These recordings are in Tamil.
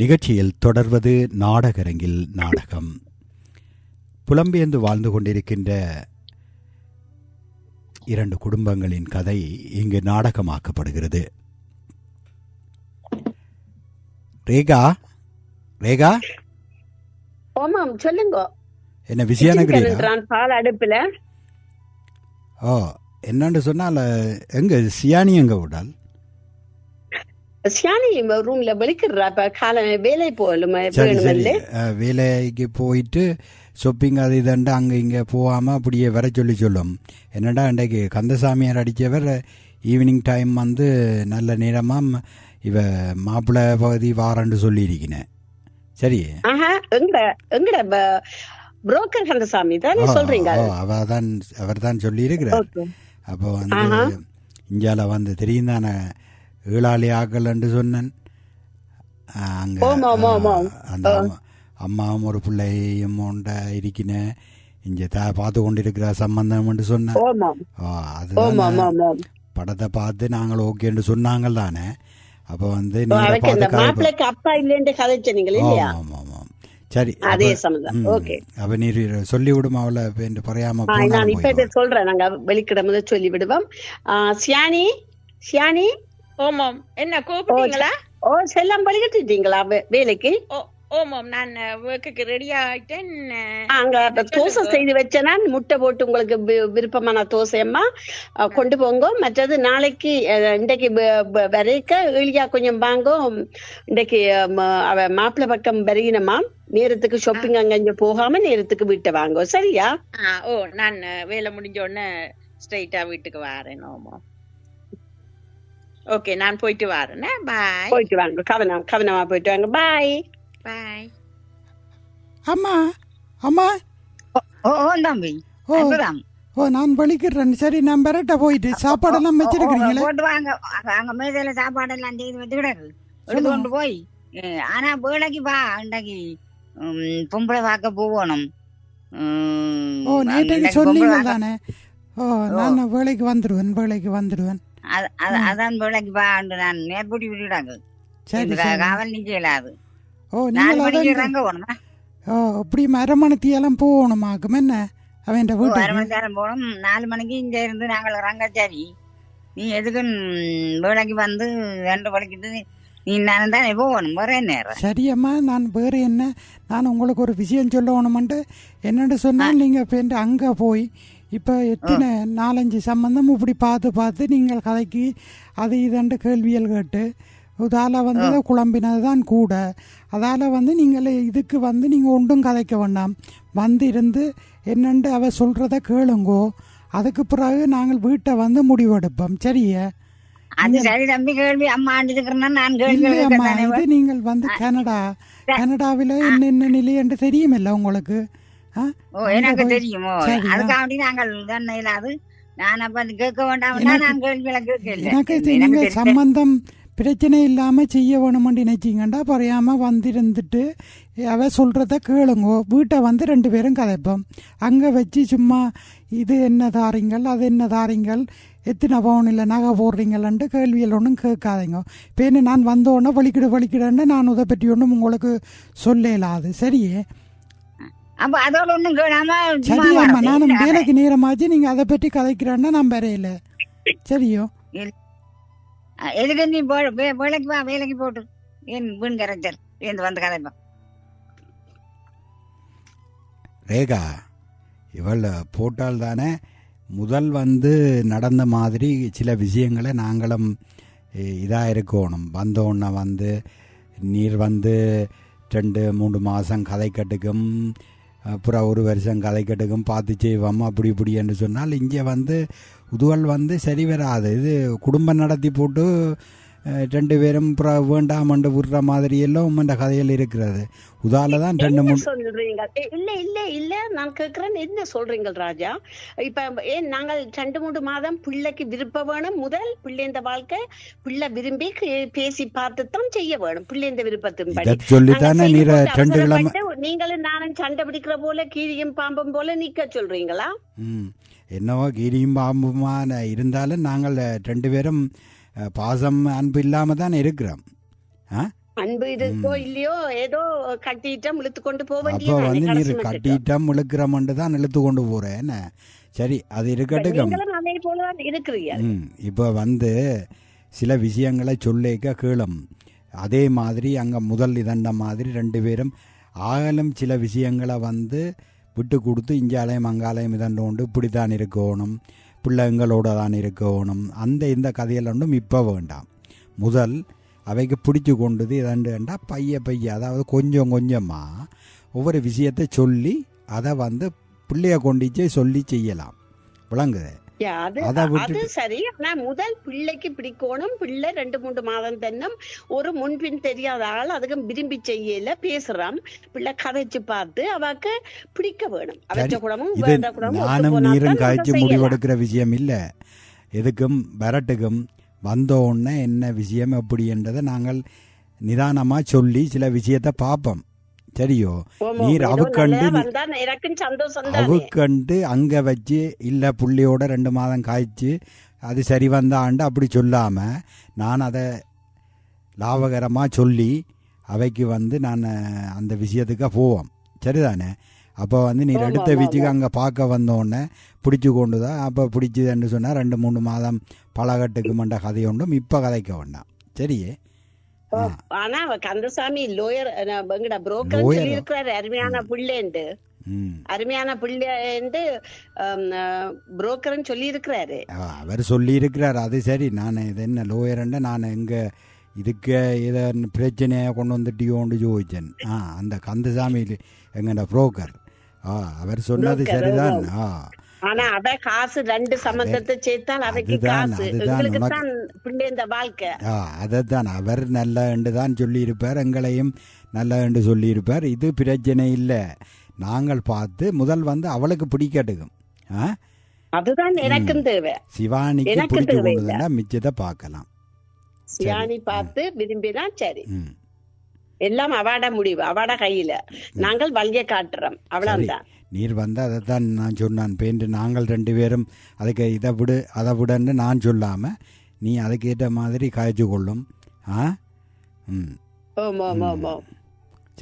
நிகழ்ச்சியில் தொடர்வது நாடகரங்கில் நாடகம். புலம்பெயர்ந்து வாழ்ந்து கொண்டிருக்கின்ற இரண்டு குடும்பங்களின் கதை இங்கு நாடகமாக்கப்படுகிறது. ரேகா, ரேகா, ஆமாம் சொல்லுங்க. என்ன விஜயநகரியா? பால் அடுப்புல. ஓ, என்னன்னு சொன்னால் எங்க சியானி எங்க விடால்? சியானி ரூம்ல வெளிக்கிறா. இப்ப கால வேலை போகலும். சரி சரி, வேலைக்கு போயிட்டு ஷாப்பிங் அது இதுண்டு அங்கே இங்கே போகாமல் அப்படியே வர சொல்லும். என்னடா இன்றைக்கு கந்தசாமியார் அடித்தவர் ஈவினிங் டைம் வந்து நல்ல நேரமாக இவ மாப்பிள்ளை பகுதி வாரன்னு சொல்லியிருக்கிறேன். சரி, எங்கட புரோக்கர் கந்தசாமி தானே சொல்றீங்க? அவர் தான் சொல்லியிருக்கிறார். அப்போ வந்து இந்தியாவில் வந்து தெரியும் தானே ஏழாளி ஆக்கலன்னு சொன்னேன். அங்கே அந்த அம்மாவும் ஒரு பிள்ளையும் உண்ட இருக்கினேன் இங்கே பார்த்து கொண்டிருக்கிற சம்பந்தம் சொன்னேன். அது படத்தை பார்த்து நாங்கள் ஓகேன்னு சொன்னாங்க தானே. அப்போ வந்து அப்பா இல்லைன்னு கதைச்சீங்க. சரி, அப்ப நீர் சொல்லிவிடும் அவளை குறையாம சொல்றேன். நாங்க வெளிக்கிடமுத சொல்லி விடுவோம். சியானி, சியானி. ஓமாம், என்ன கூப்பிட்டீங்களா? ஓ, செல்லம் பழிக்கிட்டீங்களா வேலைக்கு? ஓமாம், நான் ஒர்க்குக்கு ரெடி ஆயிட்டேன். அங்க தோசை செய்து வச்சேனா, முட்டை போட்டு உங்களுக்கு விருப்பமான தோசையம்மா கொண்டு போங்க. மற்றது நாளைக்கு இன்றைக்கு வரைக்க எளியா கொஞ்சம் வாங்கோ. இன்றைக்கு அவ மாப்பிள்ளை பக்கம் வருகினமா, நேரத்துக்கு ஷாப்பிங் அங்க போகாம நேரத்துக்கு வீட்டை வாங்க. சரியா? ஓ, நான் வேலை முடிஞ்ச உடனே ஸ்ட்ரைட்டா வீட்டுக்கு வரேன். ஓமா, ஓகே, நான் போயிட்டு வரேன். பாய். போயிட்டு வாங்க, கவனமா போயிட்டு வாங்க. பாய் பாய். அம்மா, அம்மா. ஓ தம்பி. ஓ, நான் வலிக்கிறேன். சரி, நான் பெரட்ட போயிட்டு சாப்பாடெல்லாம் வச்சிருக்கீங்களா? போட்டு வாங்க. அங்க மேதையில சாப்பாடெல்லாம் செய்து வச்சு கிடக்கு, எடுத்து கொண்டு போய். ஆனா வேலைக்கு வா, இன்றைக்கு பொம்பளை பார்க்க போகணும். ஓ, நேற்று சொன்னீங்க தானே. ஓ, நான் வேலைக்கு வந்துடுவேன். அதான் வேலைக்கு வா, நான் நேர்பூட்டி விட்டுடாங்க. காவல் நிச்சயலாது. ஓ, அப்படி மரமணத்தியெல்லாம் போகணுமாக்கும். என்ன அவன் அரமணித்தாரம் போகணும். 4 மணிக்கு இங்க இருந்து நாங்கள் ரங்கச்சாரி. நீ எதுக்கு வேலைக்கு வந்து 2 வலிக்கிட்டு நீ நானும் தானே போகணும். வேற நேரம். சரியம்மா, நான் வேற என்ன, நான் உங்களுக்கு ஒரு விஷயம் சொல்லணுமெண்டு என்னென்னு சொன்னால், நீங்கள் இப்போ அங்கே போய் இப்போ எத்தனை 4-5 சம்பந்தம் இப்படி பார்த்து நீங்கள் கதைக்கு அது இதண்டு கேள்வியல் கேட்டு அதால் வந்து குழம்பினது தான் கூட. அதால் வந்து நீங்கள் இதுக்கு வந்து நீங்கள் ஒன்றும் கதைக்க வேண்டாம். வந்து இருந்து என்னென்று அவ சொல்கிறத கேளுங்கோ. அதுக்கு பிறகு நாங்கள் வீட்டை வந்து முடிவெடுப்போம். சரியா? அது சரி தம்பி. கேள்வி அம்மா நான் அம்மா, இது நீங்கள் வந்து கனடாவில் என்ன நிலை என்று தெரியுமில்ல உங்களுக்கு? எனக்கு தெரியுமோ, அதுக்காக நாங்கள் இல்லாது நான் அப்ப கேட்க வேண்டாம். நான் கேள்விகளை கேட்கல. எனக்கு சம்பந்தம் பிரச்சனை இல்லாமல் செய்ய வேணுமென்று நினைச்சிங்கண்டா பறையாமல் வந்திருந்துட்டு அவ சொல்கிறத கேளுங்கோ. வீட்டை வந்து 2 பேரும் கதைப்போம். அங்கே வச்சு சும்மா இது என்ன தாரீங்கள், அது என்ன தாரீங்கள், எத்தனை பவுன் இல்லை நகை போடுறீங்கள்ன்ட்டு கேள்வியில் ஒன்றும் கேட்காதீங்க. இப்போ என்ன நான் வந்தோடனே வலிக்கிடுன்னு நான் இதை பற்றி ஒன்றும் உங்களுக்கு சொல்லலாது. சரியே? அப்ப அதோட ஒண்ணும் கேளாம சரியாம்மா, நானும் வேலைக்கு நேரமாச்சு. நீங்க அதை பற்றி கதைக்கிறேன்னா நான் வரையில. சரியோ? எதுக்கு நீ வேலைக்கு வா, வேலைக்கு போட்டு என் வீண் கரைச்சல் வந்து கதைப்பா. ரேகா, இவள் போட்டால் தானே முதல் வந்து நடந்த மாதிரி சில விஷயங்களை நாங்களும் இதாக இருக்கணும். வந்தோடனே வந்து நீர் வந்து 2-3 மாதம் கதை கட்டுக்கும், அப்புறம் 1 வருஷம் கதை கட்டுக்கும் பார்த்து செய்வோம். அப்படி இப்படி என்று சொன்னால் இங்கே வந்து உதுவல் வந்து சரி வராது. இது குடும்பம் நடத்தி போட்டு 2 பேரும் வேண்டாமண்டு விடுற மாதிரி எல்லாம் உம்மண்ட கதையில் இருக்கிறது. உதால தான் 2-3 சொல்றீங்க. இல்ல நான் கேட்கிறேன், என்ன சொல்றீங்க ராஜா? இப்ப ஏன் நாங்கள் 2-3 மாதம் பிள்ளைக்கு விருப்ப வேணும். முதல் பிள்ளை இந்த வாழ்க்கை பிள்ளை விரும்பி பேசி பார்த்துத்தான் செய்ய வேணும். பிள்ளை இந்த விருப்பத்தின் சொல்லித்தானே நீங்களும் நானும் சண்டை பிடிக்கிற போல கீரியும் பாம்பும் போல நிக்க சொல்றீங்களா? என்னவோ கீரியும் பாம்புமா இருந்தாலும் நாங்கள் 2 பேரும் பாசம் அன்பு இல்லாமல் தான் இருக்கிறோம். அன்பு இருக்கோ இல்லையோ ஏதோ கட்டிட்டம் இழுத்து கொண்டு போக அப்போ வேண்டியது வந்து நீர் கடைசி மட்டும் கட்டிட்டம் இழுக்கிறமண்டு தான் இழுத்து கொண்டு போகிறேன் என்ன. சரி அது இருக்கட்டும். நீங்களும் அதே போலதான் இருக்கிறீங்க. இப்போ வந்து சில விஷயங்களை சொல்லிக்க கேளும். அதே மாதிரி அங்கே முதல் இதண்ட மாதிரி 2 பேரும் ஆகலும் சில விஷயங்களை வந்து விட்டு கொடுத்து இஞ்சாலயம் அங்காலயம் இதண்டோண்டு இப்படி தான் இருக்கணும், பிள்ளைங்களோட தான் இருக்கணும், அந்த இந்த கதையில் ஒன்றும் இப்போ வேண்டாம். முதல் அவைக்கு பிடிச்சி கொண்டது இதண்டுண்டா பைய அதாவது கொஞ்சம் கொஞ்சமாக ஒவ்வொரு விஷயத்தை சொல்லி அதை வந்து பிள்ளைய கொண்டிச்சே சொல்லி செய்யலாம். விளங்குது? அது சரி. ஆனா முதல் பிள்ளைக்கு பிடிக்கணும். பிள்ளை 2-3 மாதம் தென்னும் ஒரு முன்பின் தெரியாத ஆள் அதுக்கு விரும்பி செய்யல பேசுறான். பிள்ளை கதைச்சு பார்த்து அவக்கு பிடிக்க வேணும். அவற்ற குணமும் நானும் நீரும் கதைச்சு முடிவெடுக்கிற விஷயம் இல்லை. எதுக்கும் வரட்டுக்கும் வந்தோடனே என்ன விஷயம் எப்படின்றதை நாங்கள் நிதானமா சொல்லி சில விஷயத்தை பார்ப்போம். சரியோ? நீர் அவுக்கண்டு அங்க வச்சு இல்ல புள்ளியோட 2 மாதம் காய்ச்சி அது சரி வந்தாண்டு அப்படி சொல்லாம நான் அதை லாபகரமா சொல்லி அவைக்கு வந்து நான் அந்த விஷயத்துக்கு போவோம். சரிதானே? அப்போ வந்து நீர் எடுத்த வீச்சுக்கு அங்கே பார்க்க வந்தோடனே பிடிச்சி கொண்டு தான் அப்போ பிடிச்சதுன்னு சொன்னால் 2-3 மாதம் பழகட்டுக்கு மண்ட கதை ஒன்றும் இப்போ கதைக்க வேண்டாம். சரியே? ஆனா கந்தசாமி லோயர் புரோக்கர் சொல்லி இருக்கிறாரு அருமையான பிள்ளைண்டு, அருமையான பிள்ளைண்டு புரோக்கர்னு சொல்லி இருக்கிறாரு. அவர் சொல்லி இருக்கிறார். அது சரி. நான் இது என்ன லோயர்ண்ட நான் எங்க இதுக்கு இதை பிரச்சனையை கொண்டு வந்துட்டியோன்னு ஜோதிச்சேன். அந்த கந்தசாமி எங்கட புரோக்கர் அவர் சொன்னது சரிதான். ஆனா அத காசு 2 சம்பந்தத்தை சேர்த்தால் அவைக்கு காசு எங்களுக்கு தான் பிள்ளை இந்த வாழ்க்கை. அதைத்தான் அவர் நல்ல என்று தான் சொல்லி இருப்பார், எங்களையும் நல்ல என்று சொல்லி இருப்பார். இது பிரச்சனை இல்லை. நாங்கள் பார்த்து முதல் வந்து அவளுக்கு பிடிக்கட்டுக்கும். அதுதான் எனக்கும் தேவை. சிவானிக்கு பிடிச்சு கொண்டுதான் மிச்சத்தை பார்க்கலாம். சிவானி பார்த்து விரும்பினா சரி. எல்லாம் அவாட முடிவு, அவாட கையில. நாங்கள் வழியை காட்டுறோம், அவ்வளவுதான். நீர் வந்து அதைத்தான் நான் சொன்னான். பேண்டு நாங்கள் 2 பேரும் அதுக்கு இதை விடு அதை விடன்னு நான் சொல்லாம நீ அதுக்கேற்ற மாதிரி காய்ச்சி கொள்ளும்.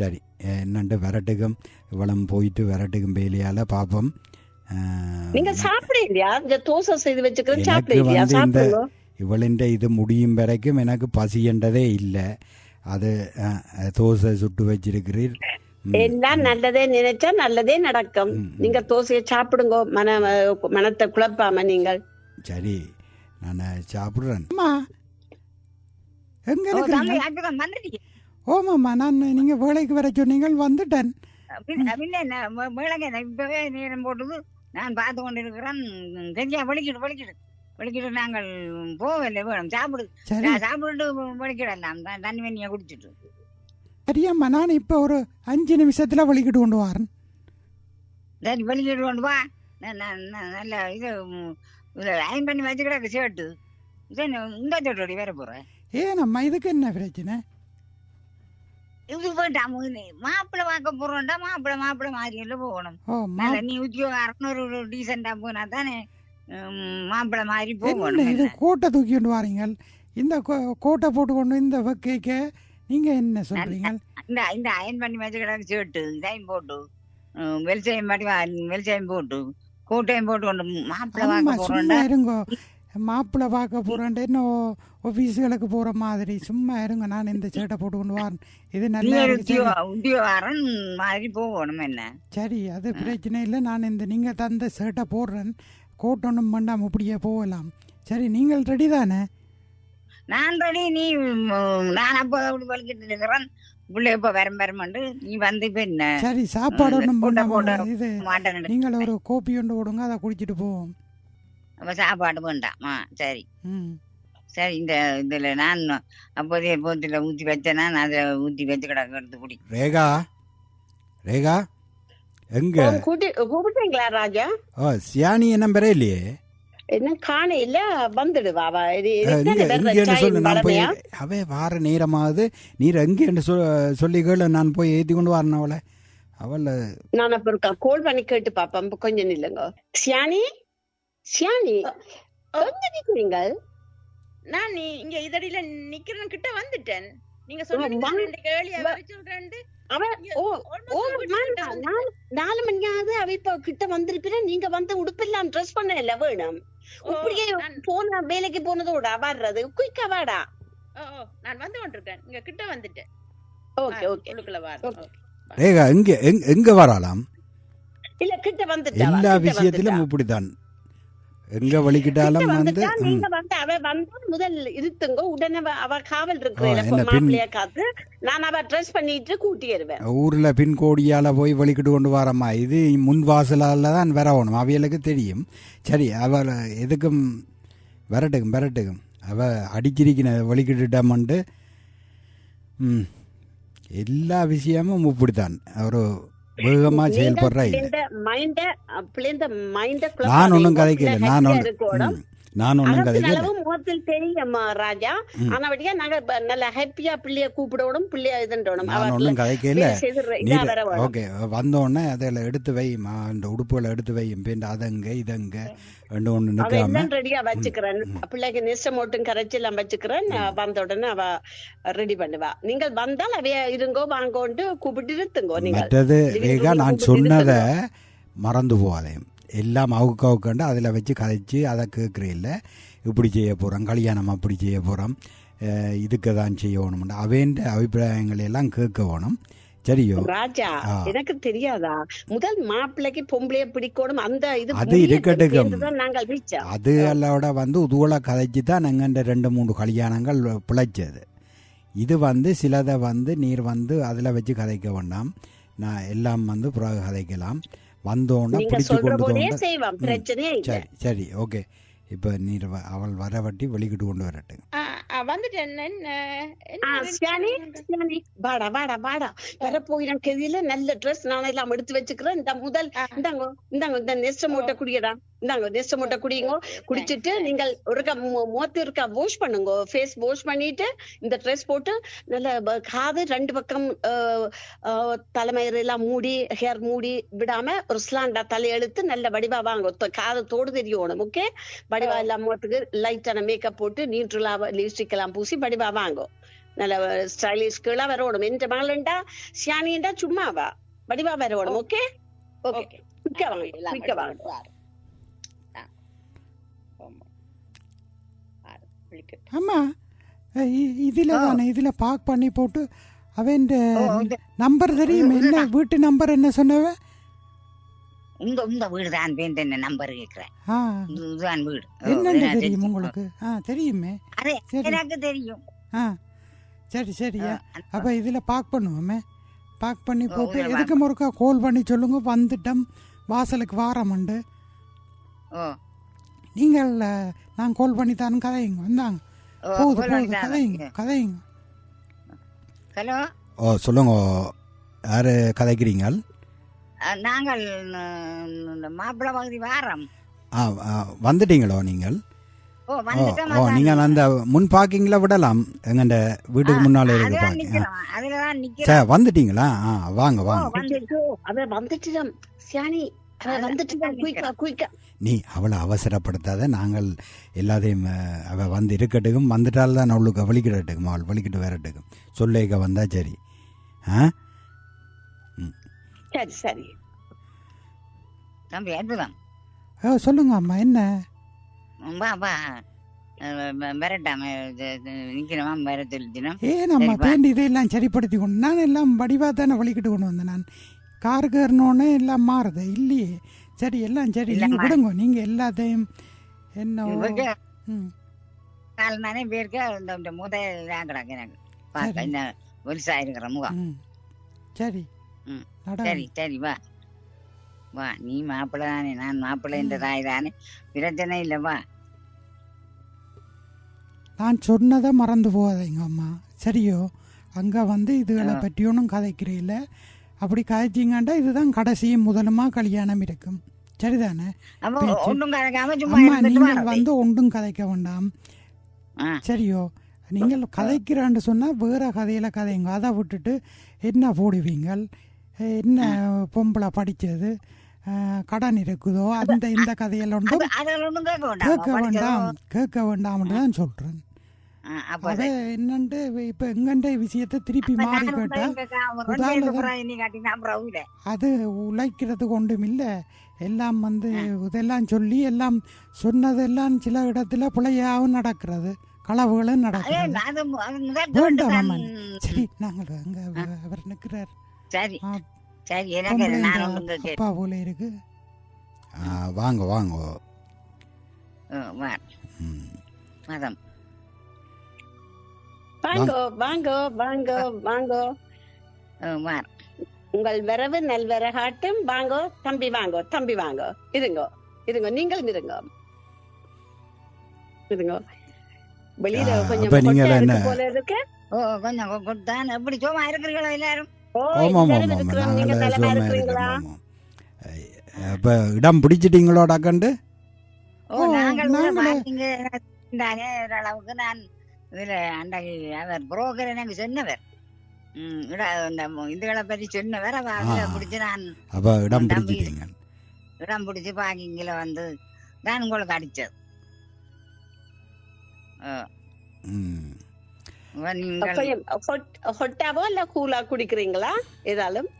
சரி. என்னண்டு வரட்டுக்கும் இவ்வளம் போயிட்டு வரட்டுக்கும் வேலையால பாப்போம். நீங்க சாப்பிடலையா? தோசை செய்து வச்சுக்கிறேன். எனக்கு வந்து இந்த இவளின்ற இது முடியும் வரைக்கும் எனக்கு பசின்றதே இல்லை. அது தோசை சுட்டு வச்சிருக்கிறீர். எல்லாம் நல்லதே நினைச்சா நல்லதே நடக்கும். நீங்க தோசையை சாப்பிடுங்க, மனத்தை குழப்பாம நீங்கள். சரி நான் சாப்பிடுறேன். ஓமாம்மா நான் நீங்க வேலைக்கு வர சொன்னீங்க, வந்துட்டேன். இப்பவே நேரம் போட்டது நான் பார்த்து கொண்டு இருக்கிறேன். சரியா வலிக்கிட்டு நாங்கள் போகல. வேணும் சாப்பிடு சாப்பிட்டு வலிக்கிடலாம். தண்ணி வெண்ணியை குடிச்சிட்டு. சரியாம்மா நான் இப்போ ஒரு 5 நிமிஷத்துல வலிக்கிட்டு கொண்டு வரேன். சரி வலிக்கிட்டு கொண்டு வா. நல்ல இது அயன் பண்ணி வச்சுக்கிட ஷர்ட்டு இந்த சட்டோடி வேற போறேன். ஏனம்மா இதுக்கு என்ன பிரச்சனை? இது போட்டா மாப்பிள்ளை பார்க்க போறோம்டா. மாப்பிள்ளை மாதிரி எல்லாம் போகணும். நீ உத்தியோகம் ஒரு டீசெண்டா போனா தானே மாப்பிள்ளை மாதிரி போகணும். இது கோட்டை தூக்கி கொண்டு வாரீங்க. இந்த கோட்டை போட்டு கொண்டு இந்த கேக்க நீங்க என்ன சொல்றீங்க? இந்த அயன் பண்ணி வச்சுக்கிட ஷர்ட்டு இதையும் போட்டு வெளிச்சையும் போட்டு கோட்டையும் போட்டு கொண்டு மாப்பிள்ளை பார்க்க போறோம்டா. இருங்கோ, மாப்பிள்ளை பார்க்க போறேன் இன்னும் ஆபீஸ்களுக்கு போற மாதிரி சும்மா இருங்க. நான் இந்த சேட்டை போட்டு கொண்டு வரேன். இது நல்ல உத்தியோகாரன் மாதிரி போகணும். என்ன சரி, அது பிரச்சனை இல்லை. நான் இந்த நீங்க தந்த சேட்டை போடுறேன். கோட் ஒன்றும் பண்ணாம அப்படியே போகலாம். சரி, நீங்கள் ரெடி தானே? நான் ரெடி. நான் அப்போ அப்படி வலிக்கிட்டு இருக்கிறேன். பிள்ளை இப்ப வரம்பரமண்டு நீ வந்து இப்ப என்ன சரி சாப்பாடு ஒன்றும் இது நீங்கள் ஒரு கோப்பி ஒன்று போடுங்க, அதை குடிச்சிட்டு போவோம். அப்ப சாப்பாடு வேண்டாம். சரி சரி. இந்த இதுல நான் அப்போதைய போத்துல ஊற்றி வச்சேன்னா அதை ஊற்றி வச்சு கிடக்கு எடுத்து குடி. ரேகா ரேகா எங்க கூப்பிட்டீங்களா ராஜா? சியானி என்ன பெற இல்லையே, என்ன காண இல்ல வந்துடுவா. அவே வார நேரமாவது நீர் எங்க என்று சொல்லிகள் நான் போய் ஏத்தி கொண்டு வரணும் அவளை. அவள நான் அப்புறம் கோல் பண்ணி கேட்டு பாப்பேன். கொஞ்சம் இல்லைங்க. சியானி சியானி எங்க நிக்கிறீங்க? நான் இங்க இதடியில நிக்கிறேன். கிட்ட வந்துட்டேன். நீங்க சொல்லுங்க வாங்க. ரெண்டு கேள்வி வர சொல்றேன். அவ ஓ ஓ நான் 4 மணியாவது அவ இப்ப கிட்ட வந்திருப்பேன். நீங்க வந்து உடுப்பெல்லாம் ட்ரெஸ் பண்ண இல்ல வேணும். இப்படியே போன வேலைக்கு போனதோட வர்றது குயிக்கா வாடா. நான் வந்து கொண்டிருக்கேன். இங்க கிட்ட வந்துட்டேன். ஓகே ஓகே உள்ளுக்குள்ள வாரு. ரேகா எங்க வரலாம்? இல்ல கிட்ட வந்துட்டா. எல்லா விஷயத்திலும் இப்படித்தான். எங்க வலிக்கிட்டாலும் வந்து நீங்க வந்து அவ வந்து முதல் இருத்துங்க. உடனே அவ காவல் இருக்கிற மாப்பிள்ளைய காத்து நான் அவ ட்ரெஸ் பண்ணிட்டு கூட்டிடுவேன். ஊர்ல பின்கோடியால போய் வலிக்கிட்டு கொண்டு வரமா, இது முன் வாசலால தான் வரணும். அவைகளுக்கு தெரியும். சரி, அவ எதுக்கும் விரட்டுக்கும் அவ அடிச்சிருக்கின வலிக்கிட்டுட்டோம்ட்டு. எல்லா விஷயமும் இப்படித்தான். ஒரு வேகமா செயல்படுற. நான் ஒன்னும் கதைக்கல. நான் ஒன்னும் கதைக்கல. முகத்தில் தெரியும் ராஜா. ஆனா வழியா நாங்க நல்ல ஹாப்பியா பிள்ளைய கூப்பிடணும், பிள்ளைய இதுன்றோம். நான் ஒன்னும் கதைக்கல. ஓகே, வந்தோடனே அதில் எடுத்து வை, இந்த உடுப்புகளை எடுத்து வை, அதங்க இதங்க ஒன்று நிற்காம ரெடியா வச்சுக்கிறேன். பிள்ளைக்கு நெஸ்டம் ஓட்டும் கரைச்சி எல்லாம் வச்சுக்கிறேன். வந்த உடனே அவ ரெடி பண்ணுவா. நீங்கள் வந்தால் அவைய இருங்கோ வாங்கோண்டு கூப்பிட்டு இருத்துங்கோ. மற்றது ரேகா, நான் சொன்னதை மறந்து போகாதே. எல்லாம் அவுக்காண்டு அதில் வச்சு கதைச்சு அதை கேட்குறேன். இப்படி செய்ய போகிறோம், கல்யாணம் அப்படி செய்ய போகிறோம், இதுக்கு தான் செய்யணும், அவேண்ட அபிப்பிராயங்களை எல்லாம் கேட்க வேணும். சரியோ ராஜா? எனக்கு தெரியாதா முதல் மாப்பிள்ளைக்கு பொம்பளைய பிடிக்கணும் அந்த இது அது இருக்கட்டும். அது அல்லோட வந்து உதுவலை கதைச்சு தான் எங்கண்ட 2-3 கல்யாணங்கள் பிழைச்சது. இது வந்து சிலதை வந்து நீர் வந்து அதில் வச்சு கதைக்க வேண்டாம். நான் எல்லாம் வந்து புறாக கதைக்கலாம். வந்தோன்னா பிடிச்சு கொண்டு. சரி சரி, ஓகே. இப்ப நீர் அவள் வர வட்டி வெளிக்கிட்டு கொண்டு வரட்டு. நல்ல ட்ரெஸ் நான் எல்லாம் எடுத்து வச்சுக்கிறேன். இந்த முதல் இந்த நெஸ்ட் மூட்டை குடியடா, இந்தாங்க நெஸ்ட் மூட்டை குடிங்க. குடிச்சிட்டு நீங்கள் முகத்து வாஷ் பண்ணுங்க, ஃபேஸ் வாஷ் பண்ணிட்டு இந்த ட்ரெஸ் போட்டு நல்ல காது 2 பக்கம் தலைமயிறு எல்லாம் மூடி, ஹேர் மூடி விடாம ஒரு ஸ்லாண்டா தலையெழுத்து நல்ல வடிவா வாங்க. காது தோடு தெரியணும். ஓகே, வடிவா எல்லாம் முகத்துக்கு லைட்டான மேக்கப் போட்டு நியூட்ரலா லிப்ஸ்டிக் எல்லாம் பூசி வடிவா வாங்கும். நல்ல ஸ்டைலிஷ்களா வரணும். எந்த மகளண்டா சியானிண்டா சும்மாவா வடிவா வரணும். ஓகே ஓகே, மிக்க வாங்க. ஆமா, இதுல தானே இதுல பாக் பண்ணி போட்டு அவன் நம்பர் தெரியும். என்ன வீட்டு நம்பர் என்ன சொன்னவ? உங்க வீடு தான் என்ன நம்பர் கேக்குறேன். இதுதான் வீடு. என்னன்னு தெரியும் உங்களுக்கு? தெரியுமே, எனக்கு தெரியும். சரி சரியா. அப்ப இதுல பாக் பண்ணுவோமே. பாக் பண்ணி போட்டு எதுக்கு முறுக்கா கால் பண்ணி சொல்லுங்க, வந்துட்டோம் வாசலுக்கு வாரமண்டு. நீங்கள் நான் கால் பண்ணி தான் கதையுங்க. வந்தாங்க போகுது கதையுங்க. ஹலோ. ஓ சொல்லுங்க, யாரு கதைக்கிறீங்க? நாங்கள் மாப்பிள்ளை பகுதி வாரம். வந்துட்டீங்களோ நீங்கள்? ஓ, நீங்கள் அந்த முன் பார்க்கிங்ல விடலாம். எங்கண்ட வீட்டுக்கு முன்னால இருக்கு பார்க்கிங். சரி, வந்துட்டீங்களா? வாங்க வாங்க. நீ அவளை அவசரப்படுத்தாத. நாங்கள் எல்லாத்தையும் அவ வந்து இருக்கட்டுக்கும். வந்துட்டால் தான் அவளுக்கு வலிக்கிடட்டுக்கும். அவள் வலிக்கிட்டு வரட்டுக்கும். சொல்லேக்க வந்தா சரி. சரி சரி தம்பி, அற்புதம். சொல்லுங்க அம்மா. என்ன ஏன் பேண்டி இதெல்லாம் சரிப்படுத்தி கொண்டு நான் எல்லாம் வடிவா தானே வலிக்கிட்டு கொண்டு வந்தேன். நான் காருக்கு ஏறினோடனே எல்லாம் மாறுது இல்லையே. சரி, எல்லாம் சரி, நீங்க விடுங்க. நீங்க எல்லாத்தையும் என்ன சரி சரி சரி, வா வா. நீ மாப்பிள்ளை தானே, நான் மாப்பிள்ளை என்ற தாய் தானே, பிரச்சனை இல்லை, வா. நான் சொன்னதை மறந்து போகாதீங்க அம்மா, சரியோ? அங்கே வந்து இதுகளை பற்றி ஒன்றும் கதைக்கிறீல்ல. அப்படி கதைச்சிங்கண்டா இதுதான் கடைசியும் முதலுமா கல்யாணம் இருக்கும். சரிதானே? அம்மா, நீங்கள் வந்து ஒன்றும் கதைக்க வேண்டாம். சரியோ? நீங்கள் கதைக்கிறான்னு சொன்னால் வேற கதையில கதைங்க. அதை விட்டுட்டு என்ன போடுவீங்கள், என்ன பொம்பளை படித்தது, கடன் இருக்குதோ, இந்த கதையெல்லாம் கேட்க வேண்டாம் தான் சொல்கிறேன். அப்ப அவ என்னண்டு இப்ப எங்கண்ட விஷயத்தை திருப்பி மாறி கேட்டா அது உழைக்கிறது கொண்டும் இல்லை, எல்லாம் வந்து இதெல்லாம் சொல்லி எல்லாம் சொன்னதெல்லாம் சில இடத்துல பிழையாவும் நடக்கிறது, களவுகளும் நடக்கிறது. வேண்டாம் அம்மன். சரி நாங்கள் அங்க அவர் நிற்கிறார். சரி சரி, எனக்கு அப்பா போல இருக்கு. வாங்க வாங்க. மதம் வாங்கோ வாங்கோ வாங்கோ வாங்கோ. உங்கள் வரவு நல்வரகாட்டும். வாங்கோ தம்பி, வாங்கோ தம்பி, வாங்கோ. இருங்கோ இருங்கோ, நீங்களும் இருங்கோ இருங்கோ. வெளியில கொஞ்சம் போல இருக்கு. கொஞ்சம் கொடுத்தான். எப்படி சும்மா இருக்கிறீங்களா எல்லாரும்? நீங்க நலமா இருக்கிறீங்களா? இப்ப இடம் பிடிச்சிட்டீங்களோடா கண்டு? அளவுக்கு நான் இதுல அன்றைக்கு அவர் புரோக்கர் எனக்கு சொன்னவர், இதுகளை பற்றி சொன்னவர். பிடிச்சு நான் இடம் பிடிச்சிட்டீங்க. இடம் பிடிச்சு பாக்கிங்கள வந்து நான் உங்களுக்கு அடிச்சது. ஹொட்டாவோ இல்ல கூலா குடிக்கிறீங்களா ஏதாலும்?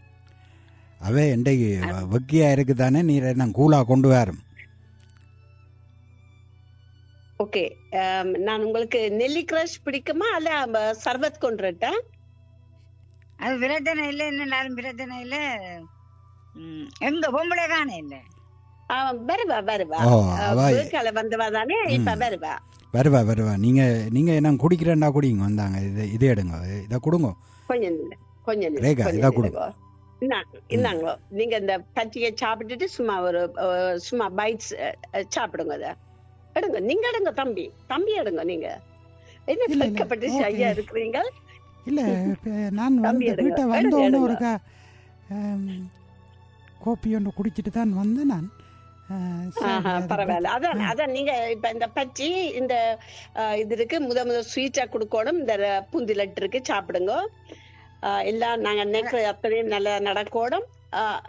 அவே இன்றைக்கு வெக்கியா இருக்கு தானே, நீர் என்ன கூலா கொண்டு வரும். ஓகே, நான் உங்களுக்கு நெல்லி கிரஷ் பிடிக்குமா அல்ல சர்பத் கொண்டுட்டா? அது பிரச்சனை இல்லை, எல்லாரும் பிரச்சனை இல்லை. எங்க பொம்பளை காண இல்லை. வருவா வருவா, வீக்கால வந்தவா தானே, இப்ப வருவா வருவா வருவா. நீங்க நீங்க என்ன குடிக்கிறேன்டா குடிங்க. வந்தாங்க, இது எடுங்க, இதை கொடுங்க. கொஞ்சம் கொஞ்சம் இதை கொடுங்க. இந்தாங்க, நீங்க இந்த பச்சையை சாப்பிட்டுட்டு சும்மா பைட்ஸ் சாப்பிடுங்க. அதை எடுங்க, நீங்க எடுங்க தம்பி, தம்பி எடுங்க. நீங்க என்ன வெட்கப்பட்டு ஐயா இருக்கிறீங்க? இல்ல நான் வீட்டை வந்தோன்னு ஒரு கோப்பி ஒன்று குடிச்சிட்டு தான் வந்தேன் நான். பரவாயில்ல. அதான் நீங்க இப்ப இந்த பச்சி இந்த இது இருக்கு, முத ஸ்வீட்டா கொடுக்கணும். இந்த பூந்தி லட்டு இருக்கு, சாப்பிடுங்க. எல்லாம் நாங்க நினைக்கிற அத்தனையும் நல்லா நடக்கணும்.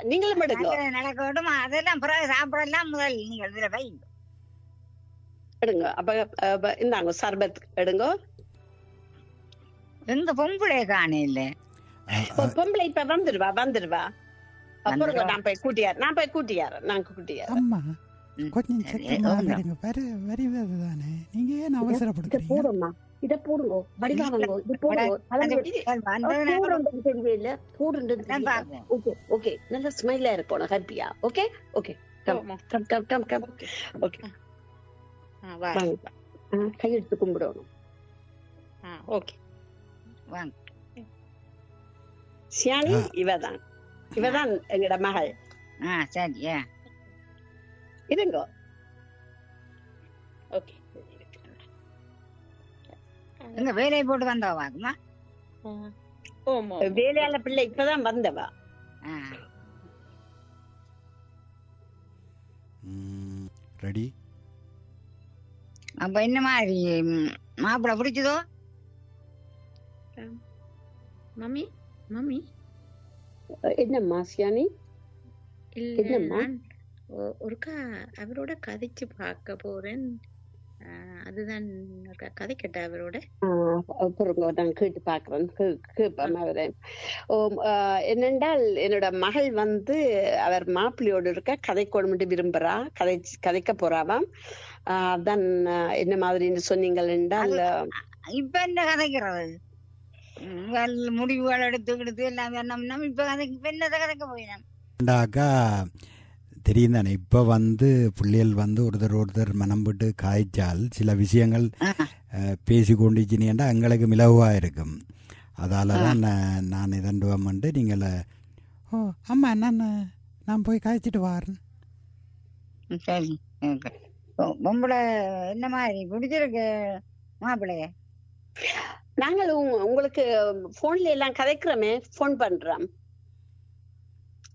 நீங்களும் எடுங்க, நடக்கணும். அதெல்லாம் பிறகு சாப்பிடலாம். முதல் நீங்கள் இதுல வைங்க, எடுங்க. அப்ப இந்தாங்க சர்பத் எடுங்க. எங்க பொம்பளை காண இல்ல? பொம்பளை இப்ப வந்துருவா. அப்புறம் நான் போய் கூட்டியார். நாங்க கூட்டியார். அம்மா கொஞ்சம் சத்தமா இருங்க. வருவதுதானே, நீங்க ஏன் அவசரப்படுறீங்க? போடுமா, இத போடுங்க, வடிவாங்க, இது போடுங்க. தெரியல போடுன்றது. ஓகே ஓகே, நல்ல ஸ்மைலா இருக்கணும், ஹாப்பியா. Okay okay, come okay. கையெடுத்து கும்பிடணும். ஓகே வாங்க. சியானி இவதான் எங்கட மகள். சரியா இருங்க. ஓகே, எங்க வேலையை போட்டு வந்தவாக்குமா? வேலையால பிள்ளை இப்பதான் வந்தவா. ரெடி. அப்ப என்ன மாதிரி மாப்பிள்ளை பிடிச்சதோ? மம்மி என்னம்மா சியானி? இல்ல, ஒருக்கா அவரோட கதைச்சு பார்க்க போறேன். அதுதான் கதைக்கட்ட அவரோட. நான் கேட்டு பாக்குறேன், கேட்பேன் அவரை. என்னென்றால் என்னோட மகள் வந்து அவர் மாப்பிள்ளையோடு இருக்க கதைக்கோடு விரும்புறா, கதைக்க போறாவாம். அதான் என்ன மாதிரின்னு சொன்னீங்கள் என்றால். இப்ப என்ன கதைக்கிறது? முடிவுகள் எடுத்து எல்லாம் இப்ப என்னத்தை கதைக்க போயினாக்கா தெரியும் தானே. இப்போ வந்து பிள்ளைகள் வந்து ஒருத்தர் மனம் விட்டு காய்ச்சால் சில விஷயங்கள் பேசி கொண்டுச்சினேண்டா எங்களுக்கு மிளவாக இருக்கும். அதால தான் நான் இதண்டுவம்ட்டு நீங்கள். ஓ அம்மா, நான் போய் காய்ச்சிட்டு வரேன். சரி. பொம்பளை என்ன மாதிரி பிடிச்சிருக்கு மாப்பிள்ளைய? நாங்கள் உங்களுக்கு போன்ல எல்லாம் கதைக்கிறோமே, போன் பண்றோம்,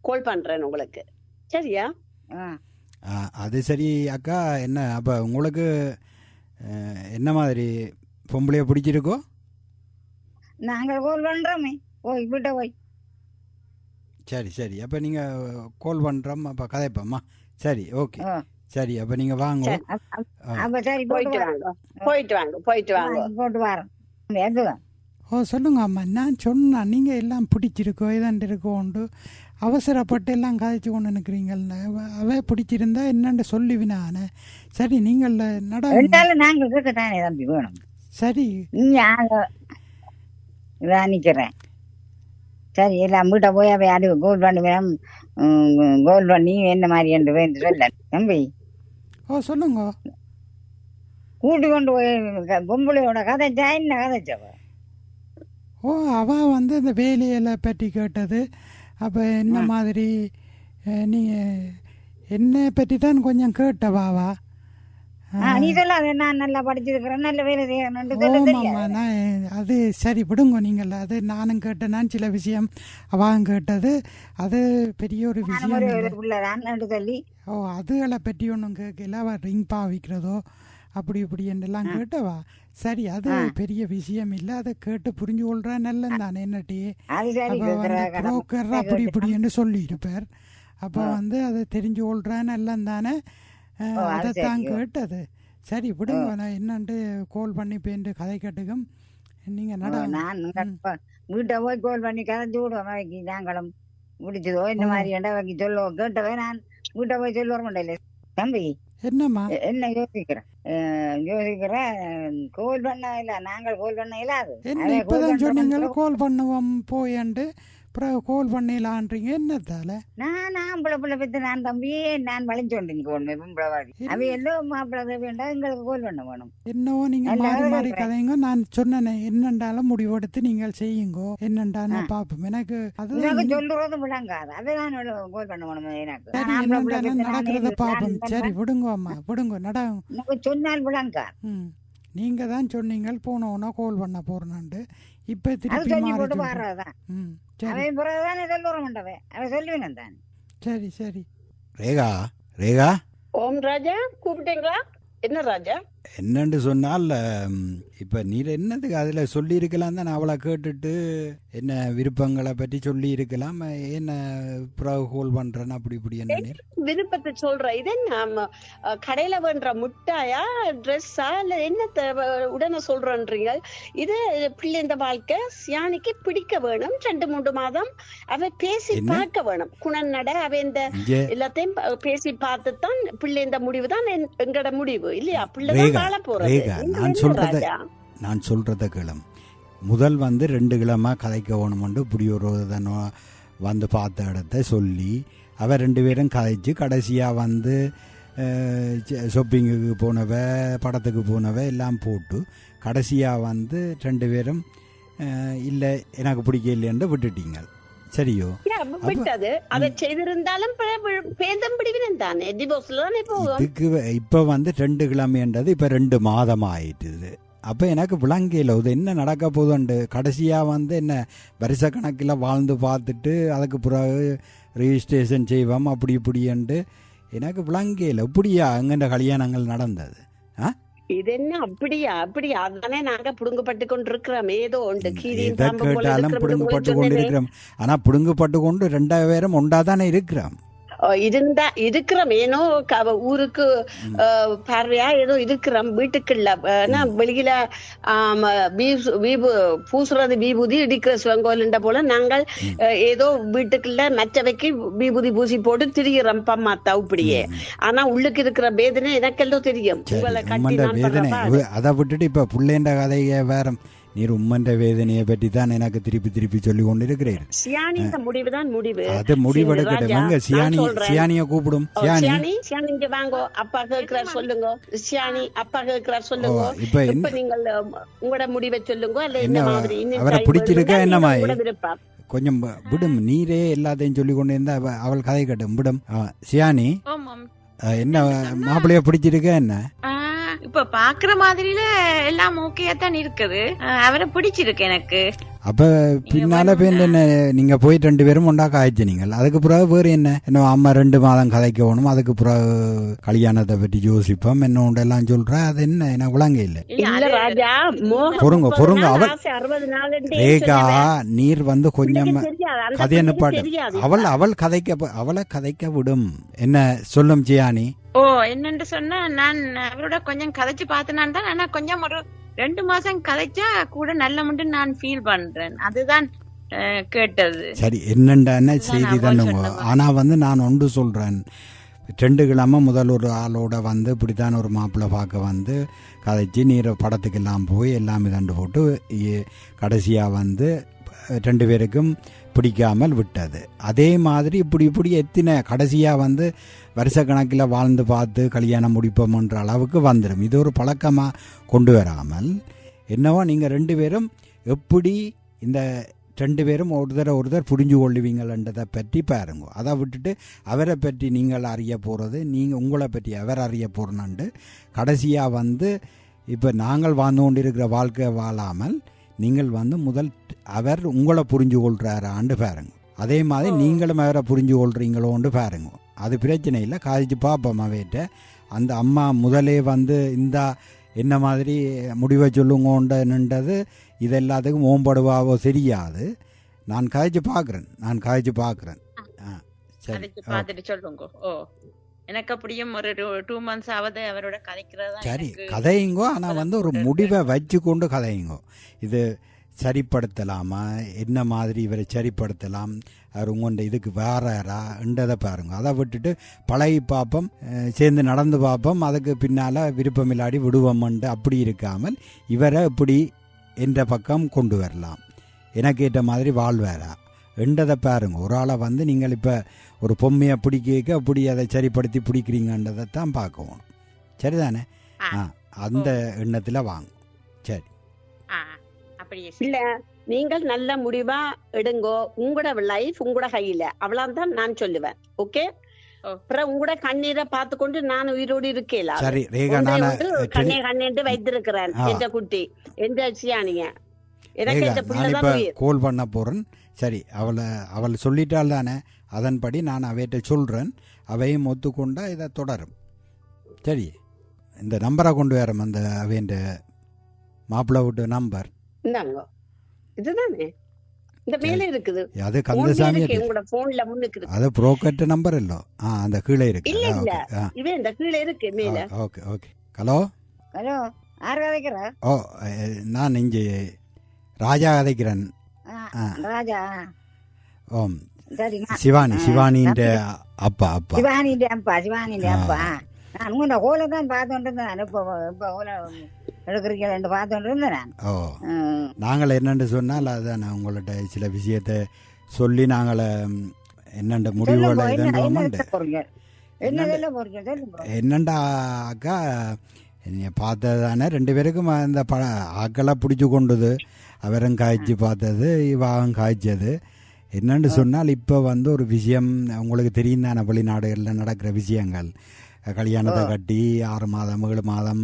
கால் பண்றேன் உங்களுக்கு. சரியா? அது சரி அக்கா. என்ன அப்ப உங்களுக்கு என்ன மாதிரி பொம்பளைய பிடிச்சிருக்கோ? நாங்கள் கால் பண்றோமே, போய் விட்ட போய். சரி சரி, அப்ப நீங்க கால் பண்றோம், அப்ப கதைப்போம்மா. சரி ஓகே. சரி அப்ப நீங்க வாங்க. அப்ப சரி போயிட்டு வாங்க போயிட்டு வாங்க. போட்டு வரேன். ஓ சொல்லுங்க அம்மா. நான் சொன்னேன் நீங்கள் எல்லாம் பிடிச்சிருக்கோ இதாண்டு இருக்கோண்டு அவசரப்பட்டு எல்லாம் கதைச்சு கொண்டு நிற்கிறீங்கள்ல. அவ பிடிச்சிருந்தா என்னன்னு சொல்லுவினானே. சரி நீங்கள் நாங்கள் கேட்கத்தானே தம்பி வேணும். சரி இதான் நிற்கிறேன். சரி எல்லாம் வீட்டை போய் அவை அது கோல் பண்ணுவேன். கோல் பண்ணி என்ன மாதிரி என்று சொல்ல தம்பி. ஓ சொல்லுங்க. கூட்டு கொண்டு போய் பொம்பளையோட கதைச்சா என்ன கதைச்சவ? ஓ அவள் வந்து இந்த வேலையில பற்றி கேட்டது. அப்போ என்ன மாதிரி நீங்கள் என்னை பற்றி தான் கொஞ்சம் கேட்டவாவா? நீ சொல்லாத நான் நல்லா படிச்சிருக்கிறேன் நல்ல வேலை செய்யணும்மா. நான் அது சரி விடுங்க நீங்கள். அது நானும் கேட்டேன். நான் சில விஷயம் அவன் கேட்டது அது பெரிய ஒரு விஷயம் சொல்லி. ஓ அதுகளை பற்றி ஒன்றும் கேட்கல. அவள் ரிங் பாவிக்கிறதோ அப்படி இப்படி என்றெல்லாம் கேட்டவா. சரி அது பெரிய விஷயம் இல்லை. அதை கேட்டு புரிஞ்சு கொள்றா நல்லம் தானே. என்னட்டி புரோக்கர் அப்படி இப்படி என்று சொல்லி இருப்பார். அப்போ வந்து அதை தெரிஞ்சு கொள்றா நல்லம் தானே. அதைத்தான் கேட்டது. சரி விடுங்க. நான் என்னன்ட்டு கோல் பண்ணி போயிட்டு கதை கேட்டுக்கும் நீங்க வீட்டை போய் கோல் பண்ணி கதைச்சு விடுவோம். நாங்களும் முடிச்சதோ இந்த மாதிரி வைக்க சொல்லுவோம். கேட்டவே நான் வீட்டை போய் சொல்லுவோம் மாட்டேன் தம்பி. என்னம்மா என்ன யோசிக்கிறேன் கோல் பண்ண இல்ல. நாங்கள் கோல் பண்ண இல்லாது இப்பதான் சொன்னீங்க கோல் பண்ணுவோம் போயண்டு கோல் பண்ணிடலான்றீங்க. என்னத்தால நான் ஆம்பளை பிள்ளை பத்தி நான் தம்பி நான் வளைஞ்சோண்டிங்க பொம்பளவாடி அவை எல்லாம் மாப்பிள்ளை வேண்டாம் எங்களுக்கு கோல் பண்ண வேணும். என்னவோ நீங்க மாறி மாறி கதைங்க. நான் சொன்னேன் என்னண்டாலும் முடிவெடுத்து நீங்கள் செய்யுங்கோ என்னண்டான்னு பாப்போம். எனக்கு அது சொல்றது விளங்காது. அவைதான் கோல் பண்ண வேணும். எனக்கு நடக்கிறத பாப்போம். சரி விடுங்க அம்மா விடுங்க எனக்கு சொன்னால் விளங்கா. நீங்க தான் சொன்னீங்க போனோன்னா கோல் பண்ண போறேன்னு. இப்ப திருப்பி போட்டு வர்றதான் சொல்லுவேன். சரி சரி ரேகா ரேகா. ஓம் ராஜா கூப்பிட்டீங்களா? என்ன ராஜா? என்னன்னு சொன்னால் இப்போ நீர் என்னதுக்கு அதில் சொல்லியிருக்கலாம் தான். அவளை கேட்டுட்டு என்ன விருப்பங்களை பற்றி சொல்லி இருக்கலாம். என்ன ஹோல் பண்ணுறேன்னு அப்படி இப்படி என்ன விருப்பத்தை சொல்ற. இது என்ன கடையில வேண்ட முட்டாயா ட்ரெஸ்ஸா இல்ல என்ன உடனே சொல்றீங்க? இது பிள்ளை இந்த வாழ்க்கை சியானிக்கு பிடிக்க வேணும். 2-3 மாதம் அவ பேசி பார்க்க வேணும். குணம் நட அவ இந்த எல்லாத்தையும் பேசி பார்த்துதான் பிள்ளை இந்த முடிவு தான் எங்கட முடிவு இல்லையா? பிள்ளை நான் சொல்றத கிளம் முதல் வந்து 2 கிழமை கதைக்க வேணுமென்று இப்படி ஒரு வந்து பார்த்த இடத்த சொல்லி அவ 2 பேரும் கதைச்சு கடைசியாக வந்து ஷாப்பிங்குக்கு போனவ படத்துக்கு போனவ எல்லாம் போட்டு கடைசியாக வந்து 2 பேரும் இல்லை எனக்கு பிடிக்க இல்லைன்னு விட்டுட்டீங்க. சரியோ விட்டது அதை செய்திருந்தாலும் இதுக்கு இப்ப வந்து 2 கிழமைன்றது இப்ப 2 மாதம் ஆயிட்டுது. அப்ப எனக்கு விளங்கையில் இது என்ன நடக்க போதுண்டு. கடைசியா வந்து என்ன வருஷ கணக்கில் வாழ்ந்து பார்த்துட்டு அதுக்கு பிறகு ரிஜிஸ்ட்ரேஷன் செய்வோம் அப்படி இப்படின்ட்டு எனக்கு விளங்கையில் இப்படியா அங்கண்ட கல்யாணங்கள் நடந்தது. இது என்ன அப்படியா அதானே நாங்க புடுங்கப்பட்டு கொண்டிருக்கிறோம். ஏதோ ஒன்று கேட்டாலும் புடுங்கப்பட்டு கொண்டு இருக்கிறோம். ஆனா புடுங்கப்பட்டு கொண்டு 2 பேரும் ஒன்றாதானே இருக்கிறோம். இருக்கிறோம். ஏனோ ஊருக்கு பார்வையா ஏதோ இருக்கிறோம். வீட்டுக்குள்ள வெளியில பூசுறது விபூதி இடிக்கிற சிவங்கோல்ன்ற போல நாங்கள் ஏதோ வீட்டுக்குள்ள மற்றவைக்கு விபூதி பூசி போட்டு திரிகிறோம் பம்மாத்தா இப்படியே. ஆனா உள்ளுக்கு இருக்கிற வேதனை எனக்கெல்லாம் தெரியும். உங்களை கட்டி அதை விட்டுட்டு இப்ப பிள்ளைன்ற கதைய வேற நீர் உம்மன்ற வேதனையை பற்றி தான் எனக்கு திருப்பி சொல்லி கொண்டு இருக்கிறீர். முடிவுதான் முடிவு. அது முடிவெடுக்கட்டும். சியானிய கூப்பிடும். சியானி வாங்கோ அப்பா கேட்கிறார் சொல்லுங்க. சியானி அப்பா கேட்கிறார் சொல்லுங்க. இப்ப நீங்கள் உங்களோட முடிவை சொல்லுங்க. அல்ல என்ன மாதிரி அவரை பிடிச்சிருக்கா என்ன மாதிரி கொஞ்சம் விடும். நீரே எல்லாத்தையும் சொல்லி கொண்டு இருந்தா அவள் கதை கட்டும் விடும். சியானி என்ன மாப்பிள்ளைய பிடிச்சிருக்கா என்ன? இப்ப பாக்குற மாதிரில எல்லாம் ஓகேயா தான் இருக்குது. அவரை பிடிச்சிருக்கு எனக்கு. அப்ப பின்னால என்ன நீங்க போய் 2 பேரும் ஒன்றா காய்ச்சி நீங்கள் அதுக்கு பிறகு வேறு என்ன அம்மா 2 மாதம் கதைக்க வேணும். அதுக்கு பிறகு கல்யாணத்தை பற்றி யோசிப்போம் என்ன உண்டெல்லாம் சொல்ற. அது என்ன விளங்க இல்ல. பொறுங்க அவள் ரேகா நீர் வந்து கொஞ்சம் கதையை நிப்பாட்டு. அவளை கதைக்க விடும். என்ன சொல்லும் சியானி? ஓ என்னன்னு சொன்னா நான் அவரோட கொஞ்சம் கதைச்சு பார்த்தனான் தான். ஆனா கொஞ்சம் ஒரு 2 மாசம் கதைச்சா கூட நல்ல முண்டு நான் ஃபீல் பண்றேன். அதுதான் கேட்டது. சரி, என்னென்ன செய்தி தானுங்க. ஆனா வந்து நான் ஒன்று சொல்றேன், 2 கிழமை முதல் ஒரு ஆளோட வந்து இப்படித்தான் ஒரு மாப்பிள்ளை பார்க்க வந்து கதைச்சி நீர் படத்துக்கெல்லாம் போய் எல்லாம் இதண்டு போட்டு கடைசியாக வந்து 2 பேருக்கும் பிடிக்காமல் விட்டது. அதே மாதிரி இப்படி எத்தனை கடைசியாக வந்து வருஷக்கணக்கில் வாழ்ந்து பார்த்து கல்யாணம் முடிப்போம்ன்ற அளவுக்கு வந்துடும். இது ஒரு பழக்கமாக கொண்டு வராமல் என்னவோ நீங்கள் 2 பேரும் எப்படி இந்த 2 பேரும் ஒருத்தர் புரிஞ்சு கொள்ளுவீங்கன்றதை பற்றி பாருங்க. அதை விட்டுட்டு அவரை பற்றி நீங்கள் அறிய போகிறது, நீங்கள் உங்களை பற்றி அவர் அறிய போகிறனண்டு கடைசியாக வந்து இப்போ நாங்கள் வாழ்ந்து கொண்டு இருக்கிற வாழ்க்கை வாழாமல் நீங்கள் வந்து முதல் அவர் உங்களை புரிஞ்சு கொள்கிறாரான்னு பாருங்க. அதே மாதிரி நீங்களும் அவரை புரிஞ்சு கொள்றீங்களோன்னு பாருங்க. அது பிரச்சனை இல்லை, காய்ச்சி பார்ப்போம். அவையிட்ட அந்த அம்மா முதலே வந்து இந்த என்ன மாதிரி முடிவை சொல்லுங்கன்றது இது எல்லாத்துக்கும் ஓம்படுவாவோ தெரியாது. நான் காய்ச்சி பார்க்குறேன். சரி, பார்த்துட்டு சொல்லுங்க. ஓ எனக்கு அப்படியும் ஒரு 2 months ஆவது அவரோட கதைக்கிறதா. சரி, கதையுங்கோ. ஆனால் வந்து ஒரு முடிவை வச்சு கொண்டு கதையுங்கோ. இது சரிப்படுத்தலாமா, என்ன மாதிரி இவரை சரிப்படுத்தலாம், அவர் உங்கள்கிட்ட இதுக்கு வேறதை பாருங்க. அதை விட்டுட்டு பழகி பார்ப்போம், சேர்ந்து நடந்து பார்ப்போம், அதுக்கு பின்னால் விருப்பம் இல்லாடி விடுவோம்ன்ட்டு அப்படி இருக்காமல் இவரை இப்படி என்ற பக்கம் கொண்டு வரலாம், எனக்கு ஏற்ற மாதிரி வாழ்வாரா என்றதை பாருங்க. ஒரு ஆளை வந்து நீங்கள் இப்போ ஒரு பொம்மையை பிடிக்க அப்படி அதை சரிப்படுத்தி பிடிக்கிறீங்கன்றதை தான் பார்க்கணும். சரிதானே? அந்த எண்ணத்தில் வாங்க. சரி, இல்ல நீங்கள் நல்ல முடிவா எடுங்கோ. உங்களோட லைஃப் உங்களோட கையில, அவ்வளவுதான் நான் சொல்லுவேன். ஓகே, அப்புறம் உங்களோட கண்ணீரை பார்த்து கொண்டு நான் உயிரோடு இருக்கேன். சரி ரேகா, நான் கண்ணீர் வைத்திருக்கிறேன். எந்த குட்டி எந்த சியானிங்க நான் இப்ப கோல் பண்ண போறேன். சரி, அவள் சொல்லிட்டால் தானே, அதன்படி நான் அவையிட்ட சொல்றேன். அவையும் ஒத்துக்கொண்டா இதை தொடரும். சரி, இந்த நம்பரை கொண்டு வரோம், அந்த அவையின் மாப்பிள்ளை வீட்டு நம்பர். இதுதானே இந்த மேல இருக்குது. அது கந்தசாமி, அது புரோக்கர் நம்பர் இல்ல, அந்த கீழே இருக்கு. இவே இந்த கீழே இருக்கு மேல. Okay okay. ஹலோ யார் கதைக்கிற? ஓ, நான் இங்கே ராஜா கதைக்கிறேன். ராஜா? ஓம், சிவானியின் அப்பா. சிவானியின் அப்பா. நான் உங்க கோலை தான் பார்த்துட்டு இருந்தேன். இப்போ கோலை எடுக்கிறீங்க பார்த்துட்டு இருந்தேன். ஓ, நாங்கள் என்னென்று சொன்னால் அதான் உங்கள்கிட்ட சில விஷயத்தை சொல்லி நாங்கள் என்னென்ன முடிவுகளை என்னண்டா அக்கா பார்த்ததானே 2 பேருக்கும் அந்த ஆக்களை பிடிச்சி கொண்டது. அவரும் காய்ச்சி பார்த்தது, இவாவும் காய்ச்சது. என்னென்னு சொன்னால் இப்போ வந்து ஒரு விஷயம் உங்களுக்கு தெரியும் தானே, வெளிநாடுகளில் நடக்கிற விஷயங்கள். கல்யாணத்தை கட்டி 6 மாதம் 7 மாதம்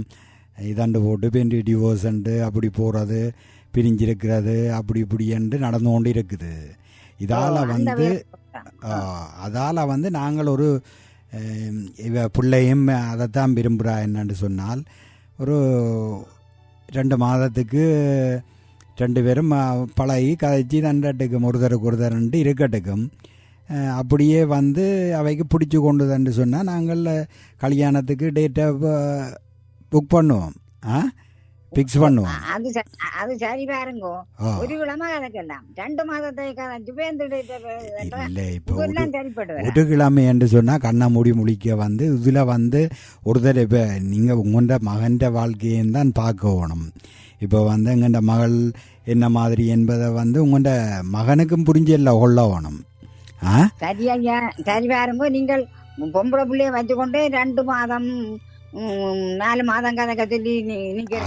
இதண்டு போட்டு பெண்டி டிவோர்ஸ்ண்டு அப்படி போகிறது, பிரிஞ்சிருக்கிறது, அப்படி இப்படி என்று நடந்து கொண்டு இருக்குது. அதால் வந்து நாங்கள் ஒரு பிள்ளையும் அதைத்தான் விரும்புகிறா. என்னன்னு சொன்னால் ஒரு 2 மாதத்துக்கு 2 பேரும் பழகி கதைச்சி தண்டட்டுக்கும் ஒருத்தருக்கு இருக்கட்டுக்கும். அப்படியே வந்து அவைக்கு பிடிச்சி கொண்டுதன்னு சொன்னால் நாங்கள் கல்யாணத்துக்கு டேட்டை புக் பண்ணுவோம், பிக்ஸ் பண்ணுவோம். அது சரி பாருங்க. ஒரு கிழமை கதைக்கலாம், 2 மாதத்தை இல்லை. இப்போ ஒரு கிழமை என்று சொன்னால் கண்ணை மூடி முழிக்க வந்து இதில் வந்து ஒருத்தர் இப்போ நீங்கள் உங்கள்ட மகன்ற வாழ்க்கையும் தான் பார்க்கணும். இப்போ வந்து எங்கள்ட மகள் என்ன மாதிரி என்பதை வந்து உங்கள்ட மகனுக்கும் புரிஞ்சல கொள்ளணும். சரியா சரி பாருங்க. நீங்கள் பொம்பளை பிள்ளைய வச்சுக்கொண்டே 2 மாதம் 4 மாதம் கதை சொல்லி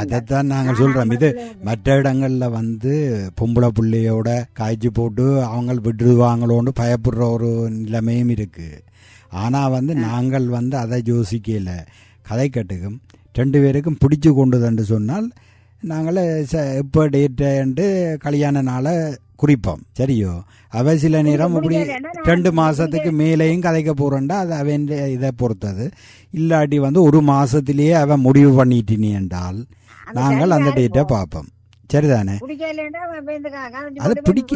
அதைத்தான் நாங்கள் சொல்கிறோம். இது மற்ற இடங்களில் வந்து பொம்பளை பிள்ளையோட காய்ச்சி போட்டு அவங்க விட்டுருவாங்களோன்னு பயப்படுற ஒரு நிலைமையும் இருக்குது. ஆனால் வந்து நாங்கள் வந்து அதை யோசிக்கல. கதை கட்டுக்கும் 2 பேருக்கும் பிடிச்சி கொண்டுதன்று சொன்னால் நாங்கள் இப்போ டேட்டு கல்யாண நாளை குறிப்போம். சரியோ? அவ சில நேரம் இப்படி 2 மாதத்துக்கு மேலேயும் கதைக்க போகிறோண்டா அது அவன் இதை பொறுத்தது. இல்லாட்டி வந்து 1 மாதத்திலேயே அவன் முடிவு பண்ணிட்டினி என்றால் நாங்கள் அந்த டேட்டை பார்ப்போம். சரிதானே? அது பிடிக்க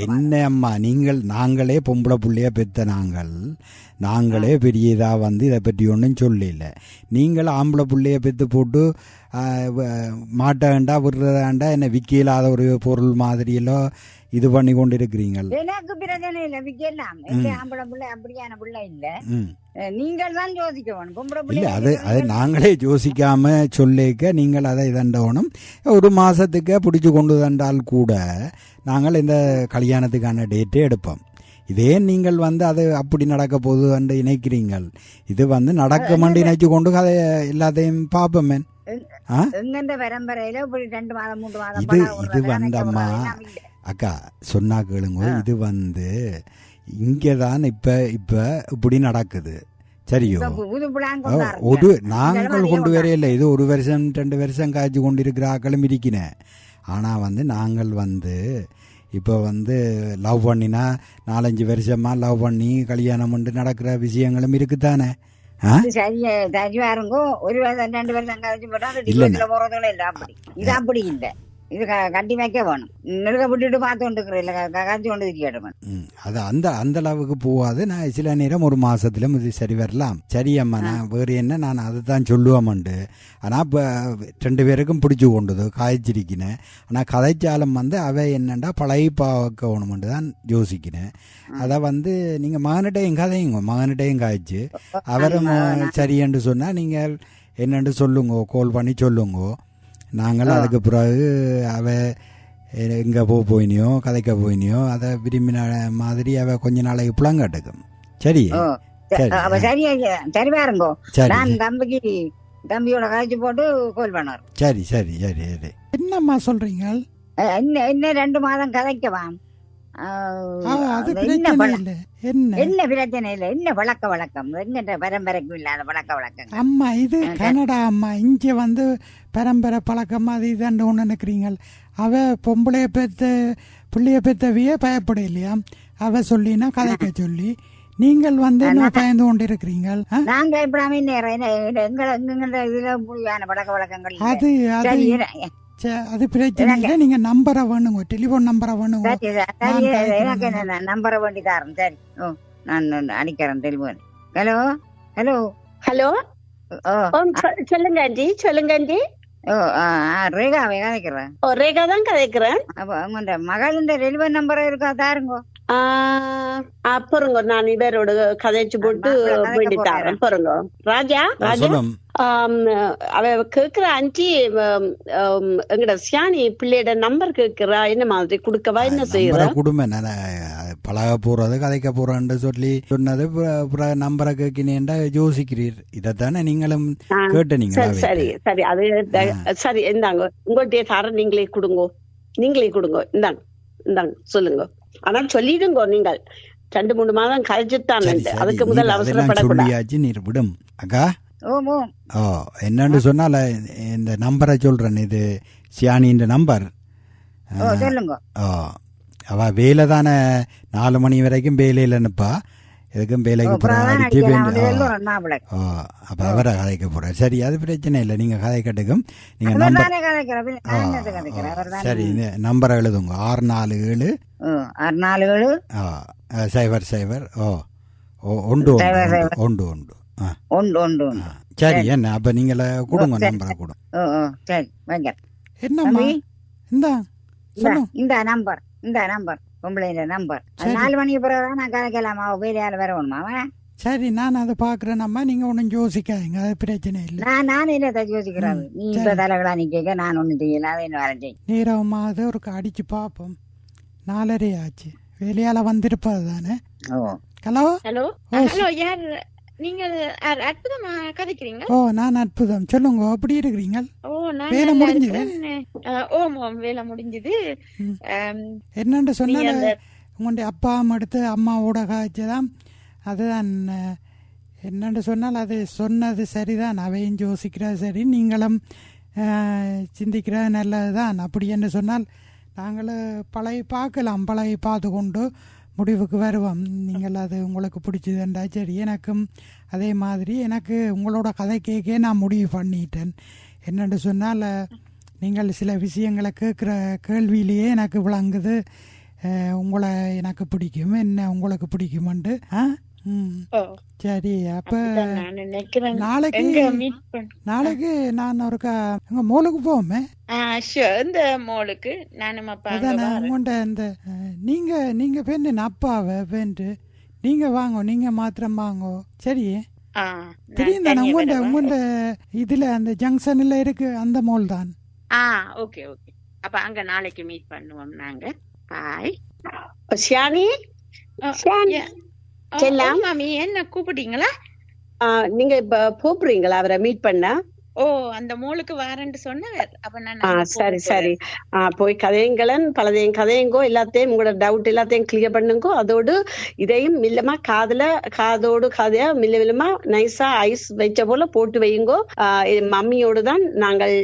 என்ன அம்மா, நாங்களே பொம்பளை புள்ளைய பெத்த நாங்களே பெரியதா வந்து இதை பற்றி ஒன்றும் சொல்லல. நீங்கள் ஆம்பளை புள்ளைய பெற்று போட்டு மாட்டாண்டா விடுறதாண்டா என்ன விற்கலாத ஒரு பொருள் மாதிரியெல்லாம் இது பண்ணி கொண்டு இருக்கிறீங்க. எனக்கு பிரச்சனை இல்ல, விக்கலாம். ஆம்பளை பிள்ளை அப்படியான பிள்ளை இல்ல, நீங்கள் தான் யோசிக்கணும். பொம்பளை பிள்ளை அது நாங்களே யோசிக்காம சொல்லிக்க நீங்கள் அதை இதண்டவனும் ஒரு மாசத்துக்கு பிடிச்சு கொண்டு தண்டால் கூட நாங்கள் இந்த கல்யாணத்துக்கான டேட்டே எடுப்போம். இதே நீங்கள் வந்து அது அப்படி நடக்க போகுது என்று நினைக்கிறீங்கள். இது வந்து நடக்குமென்று நினைச்சு கொண்டு அதை எல்லாத்தையும் பார்ப்போமே. பரம்பரையில 2 மாதம் 3 மாதம் இது வந்தம்மா அக்கா சொன்னா கேளுங்க. இது வந்து இங்கதான் இப்ப இப்படி நடக்குது. சரியோ, நாங்கள் கொண்டு வரையில இது 1 வருஷம் 2 வருஷம் காய்ச்சி கொண்டு இருக்கிற ஆக்களும் இருக்கிறேன். ஆனா வந்து நாங்கள் வந்து இப்போ வந்து லவ் பண்ணினா 4-5 வருஷமா லவ் பண்ணி கல்யாணம் பண்ணி நடக்கிற விஷயங்களும் இருக்குதானே. ஒரு 2 வருஷம் கழிச்சு போட்டா போறதுல இல்ல, அப்படி இது அப்படி இல்ல. இது கட்டி வைக்க வேணும். நெருக்க விட்டுட்டு பார்த்து கொண்டு காய்ச்சி கொண்டு இருக்கணும். அது அந்த அளவுக்கு போகாது. நான் சில நேரம் 1 மாசத்துல இது சரி வரலாம். சரி அம்மா, நான் வேறு என்ன நான் அதை தான் சொல்லுவோம்ண்டு. ஆனால் இப்போ 2 பேருக்கும் பிடிச்சி கொண்டது காய்ச்சிருக்கினேன். ஆனால் கதைச்சாலும் வந்து அவை என்னண்டா பழைய பார்க்கணுமெண்டு தான் யோசிக்கினேன். அதை வந்து நீங்கள் மகனிட்டையும் கதையுங்க, மகனிட்டையும் காய்ச்சி அவரும் சரியென்று சொன்னால் நீங்கள் என்னென்று சொல்லுங்க, கால் பண்ணி சொல்லுங்க. நாங்கள் அதுக்கு பிறகு அவ எங்கே போயினியோ கதைக்க போயினியோ அதை விரும்பின மாதிரி அவ கொஞ்ச நாளைக்கு புலங்காட்டுக்கும். சரி சரி பாருங்கோ, நான் தம்பியோட காய்ச்சி போட்டு கால் பண்ணார். சரி சரி சரி சரி. என்னம்மா சொல்றீங்க? என்ன 2 மாதம் கதைக்கவாம். என்ன பிரச்சனை இல்ல, என்ன வழக்கம் எங்க பரம்பரைக்கும் இல்லாத பழக்க வழக்கம். அம்மா இது கனடா அம்மா, இங்க வந்து பரம்பரை பழக்கம் அது இதுன்னு ஒண்ணு நினைக்கிறீங்க. அவ பொம்பளைய பெத்த பிள்ளைய பெத்தவிய பயப்பட இல்லையா? அவ சொல்லினா கதைக்க சொல்லி நீங்கள் வந்து என்ன பயந்து கொண்டு இருக்கிறீங்க? நாங்க எப்படாமே எங்க இதுல புரியான பழக்க வழக்கங்கள் அது அது பிரச்சனை இல்லை. நீங்க நம்பரை வேணுங்க, டெலிபோன் நம்பரை வேணுங்க. நம்பரை வேண்டி தரேன். சரி, நான் அடிக்கிறேன் டெலிபோன். ஹலோ ஹலோ ஹலோ, சொல்லுங்க ஆண்டி, சொல்லுங்க ஆண்டி. ரேகாவே கதைக்கிறேன். ரேகா தான் கதைக்கிறேன். அப்ப உங்க மகளின் டெலிபோன் நம்பர் இருக்கா தாருங்க. பொறுங்க, நான் இவரோட கதைச்சு போட்டு வேண்டி தரேன். பொறுங்க ராஜா. அவ கேக்குற ஆண்டி, எங்கட சியானி பிள்ளையோட நம்பர் கேக்குறா. என்ன மாதிரி குடுக்கவா, என்ன செய்யற குடும்பம் பழக போறது கதைக்க போறேன்னு சொல்லி சொன்னது நம்பரை கேட்கினேன்டா யோசிக்கிறீர். இதத்தானே நீங்களும் கேட்டீங்க. சரி சரி, அது சரி. இந்தாங்க உங்கள்கிட்ட தர, நீங்களே கொடுங்க. இந்தாங்க சொல்லுங்க. ஆனா சொல்லிடுங்க, நீங்கள் 2-3 மாதம் கழிச்சுத்தான். அதுக்கு முதல் அவசரப்படக்கூடாது. நீர் விடும் அக்கா. என்னன்னு சொன்னால இந்த நம்பரை சொல்றேன். இது சியானின்ற நம்பர். அவ வேலை தானே 4 மணி வரைக்கும் வேலையில் நிற்பா. எதுக்கும் வேலைக்கு அடிச்சு அப்ப அவரை கதைக்க போற. சரி, அது பிரச்சனை இல்லை. நீங்க கதை கட்டுக்கும். நீங்க நம்பர் சரி, இந்த நம்பரை எழுதுங்க. 647 0 சரி. என்ன அப்ப நீங்கள கொடுங்க, நம்பரை கொடுங்க. என்னம்மா இந்த நம்பர் பொம்பளைல நம்பர் 4 மணிக்கு பிறகுதான் நான் கதைக்கலாமா? வேலையால வரணுமா? சரி, நான் அதை பாக்குறேன். நம்ம நீங்க ஒன்னும் யோசிக்காதீங்க, அது பிரச்சனை இல்லை. நான் என்ன யோசிக்கிறேன்? நீ இப்ப தலைகளா நிக்க, நான் ஒண்ணு செய்யல. அது என்ன வரேன் நேரமாவது ஒரு அடிச்சு பாப்போம். 4:30 ஆச்சு. வேலையால வந்திருப்பது தானே. ஹலோ ஹலோ ஹலோ, யார் நீங்க? அற்புதமா கதைக்கிறீங்க? நான் அற்புதம். சொல்லுங்க, அப்படி இருக்கிறீங்க? வேலை முடிஞ்சது? வேலை முடிஞ்சது. என்னன்னு சொன்னால உங்களுடைய அப்பா அடுத்து அம்மாவோட காய்ச்சதான். அதுதான் என்னென்று சொன்னால் அது சொன்னது சரிதான். அவையும் யோசிக்கிறது சரி, நீங்களும் சிந்திக்கிறது நல்லதுதான். அப்படி என்று சொன்னால் நாங்கள் பழைய பார்த்து கொண்டு முடிவுக்கு வருவோம். நீங்கள் அது உங்களுக்கு பிடிச்சதுண்டா சரி. எனக்கும் அதே மாதிரி எனக்கு உங்களோட கதை கேட்க நான் முடிவு பண்ணிட்டேன். என்னென்று சொன்னால் நீங்கள் சில விஷயங்களை கேட்குற கேள்வியிலேயே எனக்கு விளங்குது. உங்களை எனக்கு பிடிக்கும், என்ன உங்களுக்கு பிடிக்குமெண்டு. சரி, அப்ப நாளைக்கு நான் ஒருக்கா எங்க மோலுக்கு போவோமே. இந்த மோலுக்கு நானும் உங்கள்ட இந்த நீங்க பேண்டு அப்பாவை பேண்டு நீங்க வாங்க, நீங்க மாத்திரம் வாங்க. சரி, தெரியும் தானே உங்கள்ட இதுல அந்த ஜங்ஷன்ல இருக்கு அந்த மோல் தான். ஓகே ஓகே, அப்ப அங்க நாளைக்கு மீட் பண்ணுவோம் நாங்க. பாய். ஷியானி, மாமி என்ன கூப்பிட்டீங்களா? நீங்க இப்ப போறீங்களா அவரை மீட் பண்ண? அந்த மோளுக்கு வாரன்னு சொன்னார். அப்ப நான் சரி சரி, போய் கதையுங்களன் பலதையும் கதையுங்கோ, எல்லாத்தையும் உங்களோட டவுட் எல்லாத்தையும் கிளியர் பண்ணுங்கோ. அதோடு இதையும் மில்லமா காதோடு கதையா மில்லமா நைஸா ஐஸ் வச்ச போல போட்டு வையுங்கோ. மம்மியோடு தான் நாங்கள்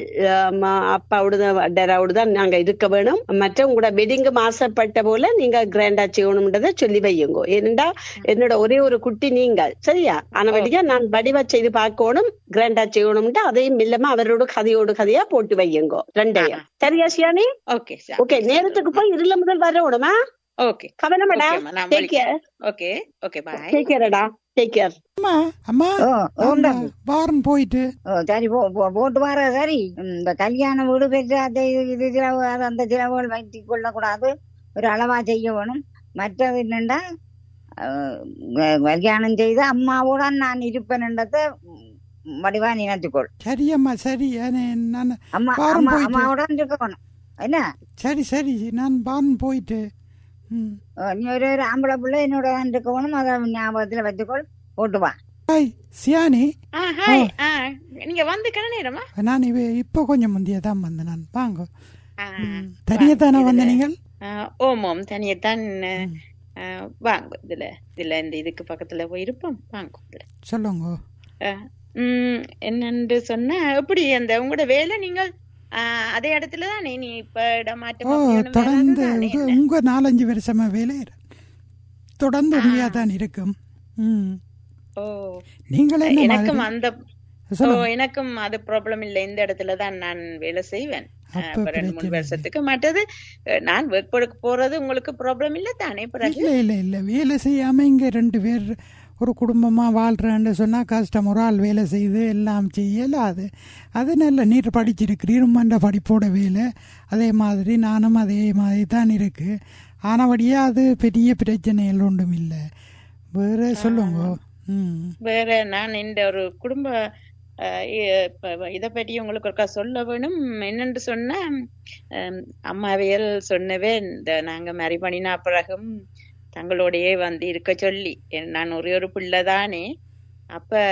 அப்பாவோடு டேராவோடு தான் நாங்க இருக்க வேணும். மற்ற உங்களோட வெட்டிங்கு ஆசைப்பட்ட போல நீங்க கிராண்டா செய்யணும்ன்றதை சொல்லி வையுங்கோ. ஏனெண்டா என்னோட ஒரே ஒரு குட்டி நீங்கள், சரியா? ஆனபடியா நான் வடிவா செய்து பார்க்கணும், கிராண்டா செய்யணும்ட்டு அதை மில்லமா அவரோட கதையா போட்டு வையுங்கோ ரெண்டையும். சரியா ஷியானி? ஓகே, நேரத்துக்கு போய் இருள முதல் வரணுமா? ஓகே, கவனமாடா. Take care. Okay okay, bye. Take கேர்டா, டேக் கேர். அம்மா வாரம் போயிட்டு சரி போட்டு வர. சரி, இந்த கல்யாண வீடு பெற்று அந்த திரவுகள் வைத்து கொள்ள கூடாது, ஒரு அளவா செய்ய வேணும். மற்றது என்னண்டா, கல்யாணம் செய்து அம்மாவோட நான் இருப்பேன்ன்றத வடிவா நினைத்துக்கொள். சரி அம்மா, சரி. அம்மாவோட இருக்கணும் என்ன? சரி சரி, நான் வாரம் போயிட்டு நீ ஒரு ஆம்பளை பிள்ளை என்னோட இருக்கணும், அதை ஞாபகத்துல வச்சுக்கொள். போட்டு வா. சியானி, நீங்க வந்து நேரமா? நான் இப்ப கொஞ்சம் முந்தியதான் வந்தேன். நான் வாங்க. தனியத்தானே வந்த நீங்கள்? ஓமோம், தனியத்தான். வாங்க, இதுல இந்த இதுக்கு பக்கத்துல போய் இருப்போம். வாங்க, சொல்லுங்க. என்னன்னு சொன்ன எப்படி அந்த உங்களோட வேலை நீங்கள் அதே இடத்துலதான் நீ இப்ப இடமாற்றம் தொடர்ந்து உங்க 4-5 வருஷமா வேலை தொடர்ந்து உண்மையா தான் இருக்கும். நீங்களே எனக்கும் அந்த எனக்கும் அது ப்ராப்ளம் இல்லை. இந்த இடத்துலதான் நான் வேலை செய்வேன் 2-3 வருஷத்துக்கு. மற்றது நான் ஒர்க் போறது உங்களுக்கு ப்ராப்ளம் இல்ல தானே? இல்ல வேலை செய்யாம இங்க 2 பேர் ஒரு குடும்பமாக வாழ்கிறேன்னு சொன்னால் கஷ்டம். ஒரு ஆள் வேலை செய்து எல்லாம் செய்யலாது. அது நல்ல நீர் படிச்சிருக்கிறீருமன்ற படிப்போட வேலை. அதே மாதிரி நானும் அதே மாதிரி தான் இருக்குது. ஆனபடியே அது பெரிய பிரச்சனைகள் ஒன்றும் இல்லை. வேற சொல்லுங்க. வேற நான் இந்த ஒரு குடும்ப இதை பற்றி உங்களுக்கு ஒருக்கா சொல்ல வேணும். என்னென்று சொன்ன அம்மாவியல் சொன்னவே, இந்த நாங்க மேரி பண்ணினா பிறகும் தங்களோடையே வந்து இருக்க சொல்லி, நான் ஒரே ஒரு பிள்ளைதானே, அப்ப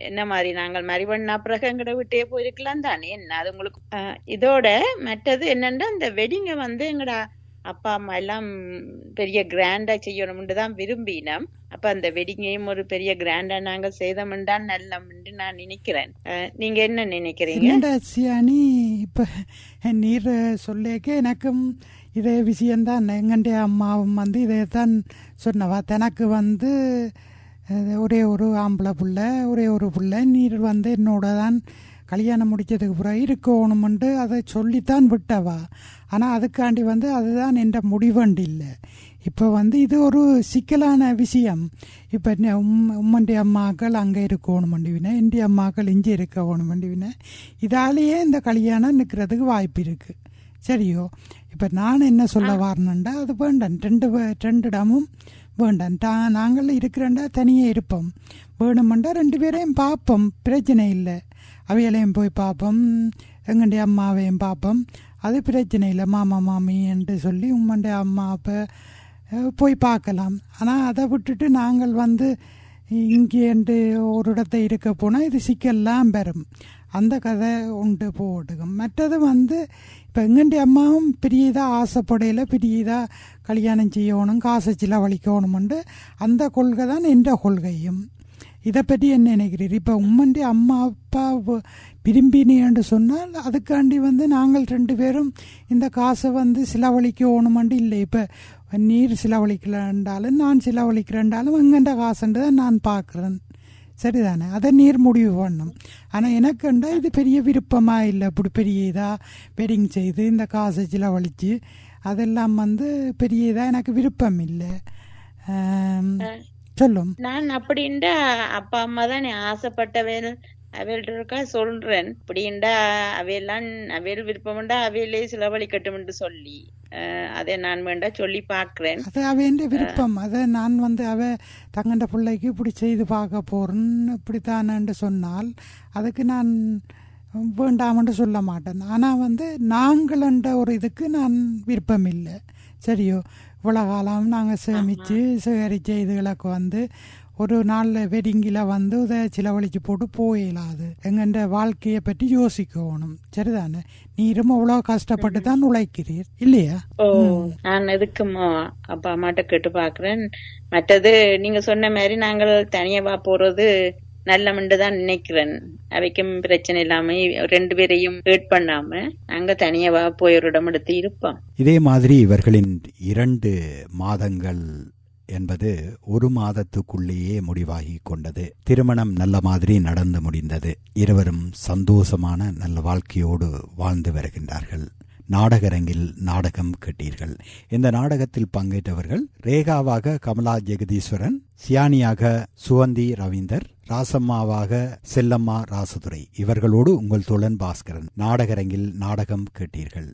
என்ன மாதிரி நாங்கள் மேரி பண்ணா பிறகு எங்கட விட்டே போயிருக்கலாம் தானே என்ன. அது உங்களுக்கு இதோட மற்றது என்னன்னா, இந்த வெட்டிங்க வந்து எங்கட அப்பா அம்மா எல்லாம் பெரிய கிராண்டா செய்யணும்னு தான் விரும்பினோம். அப்ப அந்த வெட்டிங்கையும் ஒரு பெரிய கிராண்டா நாங்க செய்தோம்னா நல்லம்னு நான் நினைக்கிறேன். நீங்க என்ன நினைக்கிறீங்க? சியானி, இப்ப நீர் சொல்லேக்க எனக்கும் இதே விஷயந்தான். எங்கண்டைய அம்மாவும் வந்து இதைத்தான் சொன்னவா. தனக்கு வந்து ஒரே ஒரு ஆம்பளை பிள்ளை, ஒரே ஒரு பிள்ளை, நீர் வந்து என்னோட தான் கல்யாணம் முடித்ததுக்கு பிறகு இருக்கணுமெண்டு அதை சொல்லித்தான் விட்டவா. ஆனால் அதுக்காண்டி வந்து அதுதான் என்ற முடிவண்டு இல்லை. இப்போ வந்து இது ஒரு சிக்கலான விஷயம். இப்போ உம்மண்டி அம்மாக்கள் அங்கே இருக்கணுமெண்டிவின, இந்திய அம்மாக்கள் இங்கே இருக்கணுமெண்டிவின, இதாலேயே இந்த கல்யாணம் நிற்கிறதுக்கு வாய்ப்பு இருக்குது. சரியோ? இப்போ நான் என்ன சொல்ல வரணுண்டா, அது வேண்டாம், ரெண்டு இடமும் வேண்டாம். நாங்கள் இருக்கிறேன்டா தனியாக இருப்போம். வேணுமெண்டா 2 பேரையும் பார்ப்போம், பிரச்சனை இல்லை. அவைகளையும் போய் பார்ப்போம், எங்கண்டைய அம்மாவையும் பார்ப்போம், அது பிரச்சனை இல்லை. மாமா மாமி என்று சொல்லி உம்மண்டைய அம்மா அப்போ போய் பார்க்கலாம். ஆனால் அதை விட்டுட்டு நாங்கள் வந்து இங்கேண்டு ஒரு இடத்த இருக்க போனால் இது சிக்கல்லாம் பெறும். அந்த கதை உண்டு போட்டுக்கும். மற்றது வந்து இப்போ எங்கண்டி அம்மாவும் பெரிய இதாக ஆசைப்படையில், பெரிய இதாக கல்யாணம் செய்யணும், காசை செலவழிக்கணுமெண்டு அந்த கொள்கை தான் என்ற கொள்கையும். இதை பற்றி என்ன நினைக்கிறீர்? இப்போ உம்மண்டி அம்மா அப்பா விரும்பினேன்னு சொன்னால் அதுக்காண்டி வந்து நாங்கள் 2 பேரும் இந்த காசை வந்து செலவழிக்கணுமெண்டு இல்லை. இப்போ நீர் செலவழிக்கலன்றாலும் நான் செலவழிக்கிறேன்றாலும் எங்கண்ட காசுண்டு தான் நான் பார்க்குறேன். சரிதானே, அதை நீர் முடிவு பண்ணும். ஆனால் எனக்குண்டா இது பெரிய விருப்பமாக இல்லை. இப்படி பெரிய இதாக வெட்டிங் செய்து இந்த காசை செலவழித்து அதெல்லாம் வந்து பெரிய இதாக எனக்கு விருப்பம் இல்லை. சொல்லும் நான் அப்படின்டா அப்பா அம்மா தான் ஆசைப்பட்டவேல் அவையல்ட்ட இருக்கா சொல்றேன். அப்படின்டா அவையெல்லாம் அவையல் விருப்பம்டா அவையிலே செலவழிக்கட்டும் சொல்லி அதை நான் வேண்டா சொல்லி பார்க்கிறேன். அது அவையின் விருப்பம். அதை நான் வந்து அவ தங்கண்ட பிள்ளைக்கு இப்படி செய்து பார்க்க போறேன்னு இப்படித்தானு சொன்னால் அதுக்கு நான் வேண்டாமன்னு சொல்ல மாட்டேன். ஆனால் வந்து நாங்களன்ற ஒரு இதுக்கு நான் விருப்பம் இல்லை. சரியோ, இவ்வளோ காலம் நாங்கள் சேகரித்த இதுகளுக்கு வந்து ஒரு நாளில் வெட்டிங்கில் வந்து இதை செலவழிச்சு போட்டு போயிடாது. எங்கள்ட வாழ்க்கையை பற்றி யோசிக்கணும். சரிதானே, நீரும் அவ்வளோ கஷ்டப்பட்டு தான் உழைக்கிறீர் இல்லையா? நான் எதுக்கு அப்பா அம்மாட்ட கேட்டு பாக்குறேன். மற்றது நீங்க சொன்ன மாதிரி நாங்கள் தனியாவா போறது நல்லமென்று தான் நினைக்கிறேன். அவைக்கும் பிரச்சனை இல்லாம 2 பேரையும் ஹேட் பண்ணாம நாங்க தனியாவா போய் ஒரு இடம் எடுத்து இருப்போம். இதே மாதிரி இவர்களின் 2 மாதங்கள் என்பது 1 மாதத்துக்குள்ளேயே முடிவாகி கொண்டது. திருமணம் நல்ல மாதிரி நடந்து முடிந்தது. இருவரும் சந்தோஷமான நல்ல வாழ்க்கையோடு வாழ்ந்து வருகின்றார்கள். நாடகரங்கில் நாடகம் கேட்டீர்கள். இந்த நாடகத்தில் பங்கேற்றவர்கள் ரேகாவாக கமலா ஜெகதீஸ்வரன், சியானியாக சுகந்தி ரவீந்தர், ராசம்மாவாக செல்லம்மா ராசதுரை. இவர்களோடு உங்கள் தோழன் பாஸ்கரன். நாடகரங்கில் நாடகம் கேட்டீர்கள்.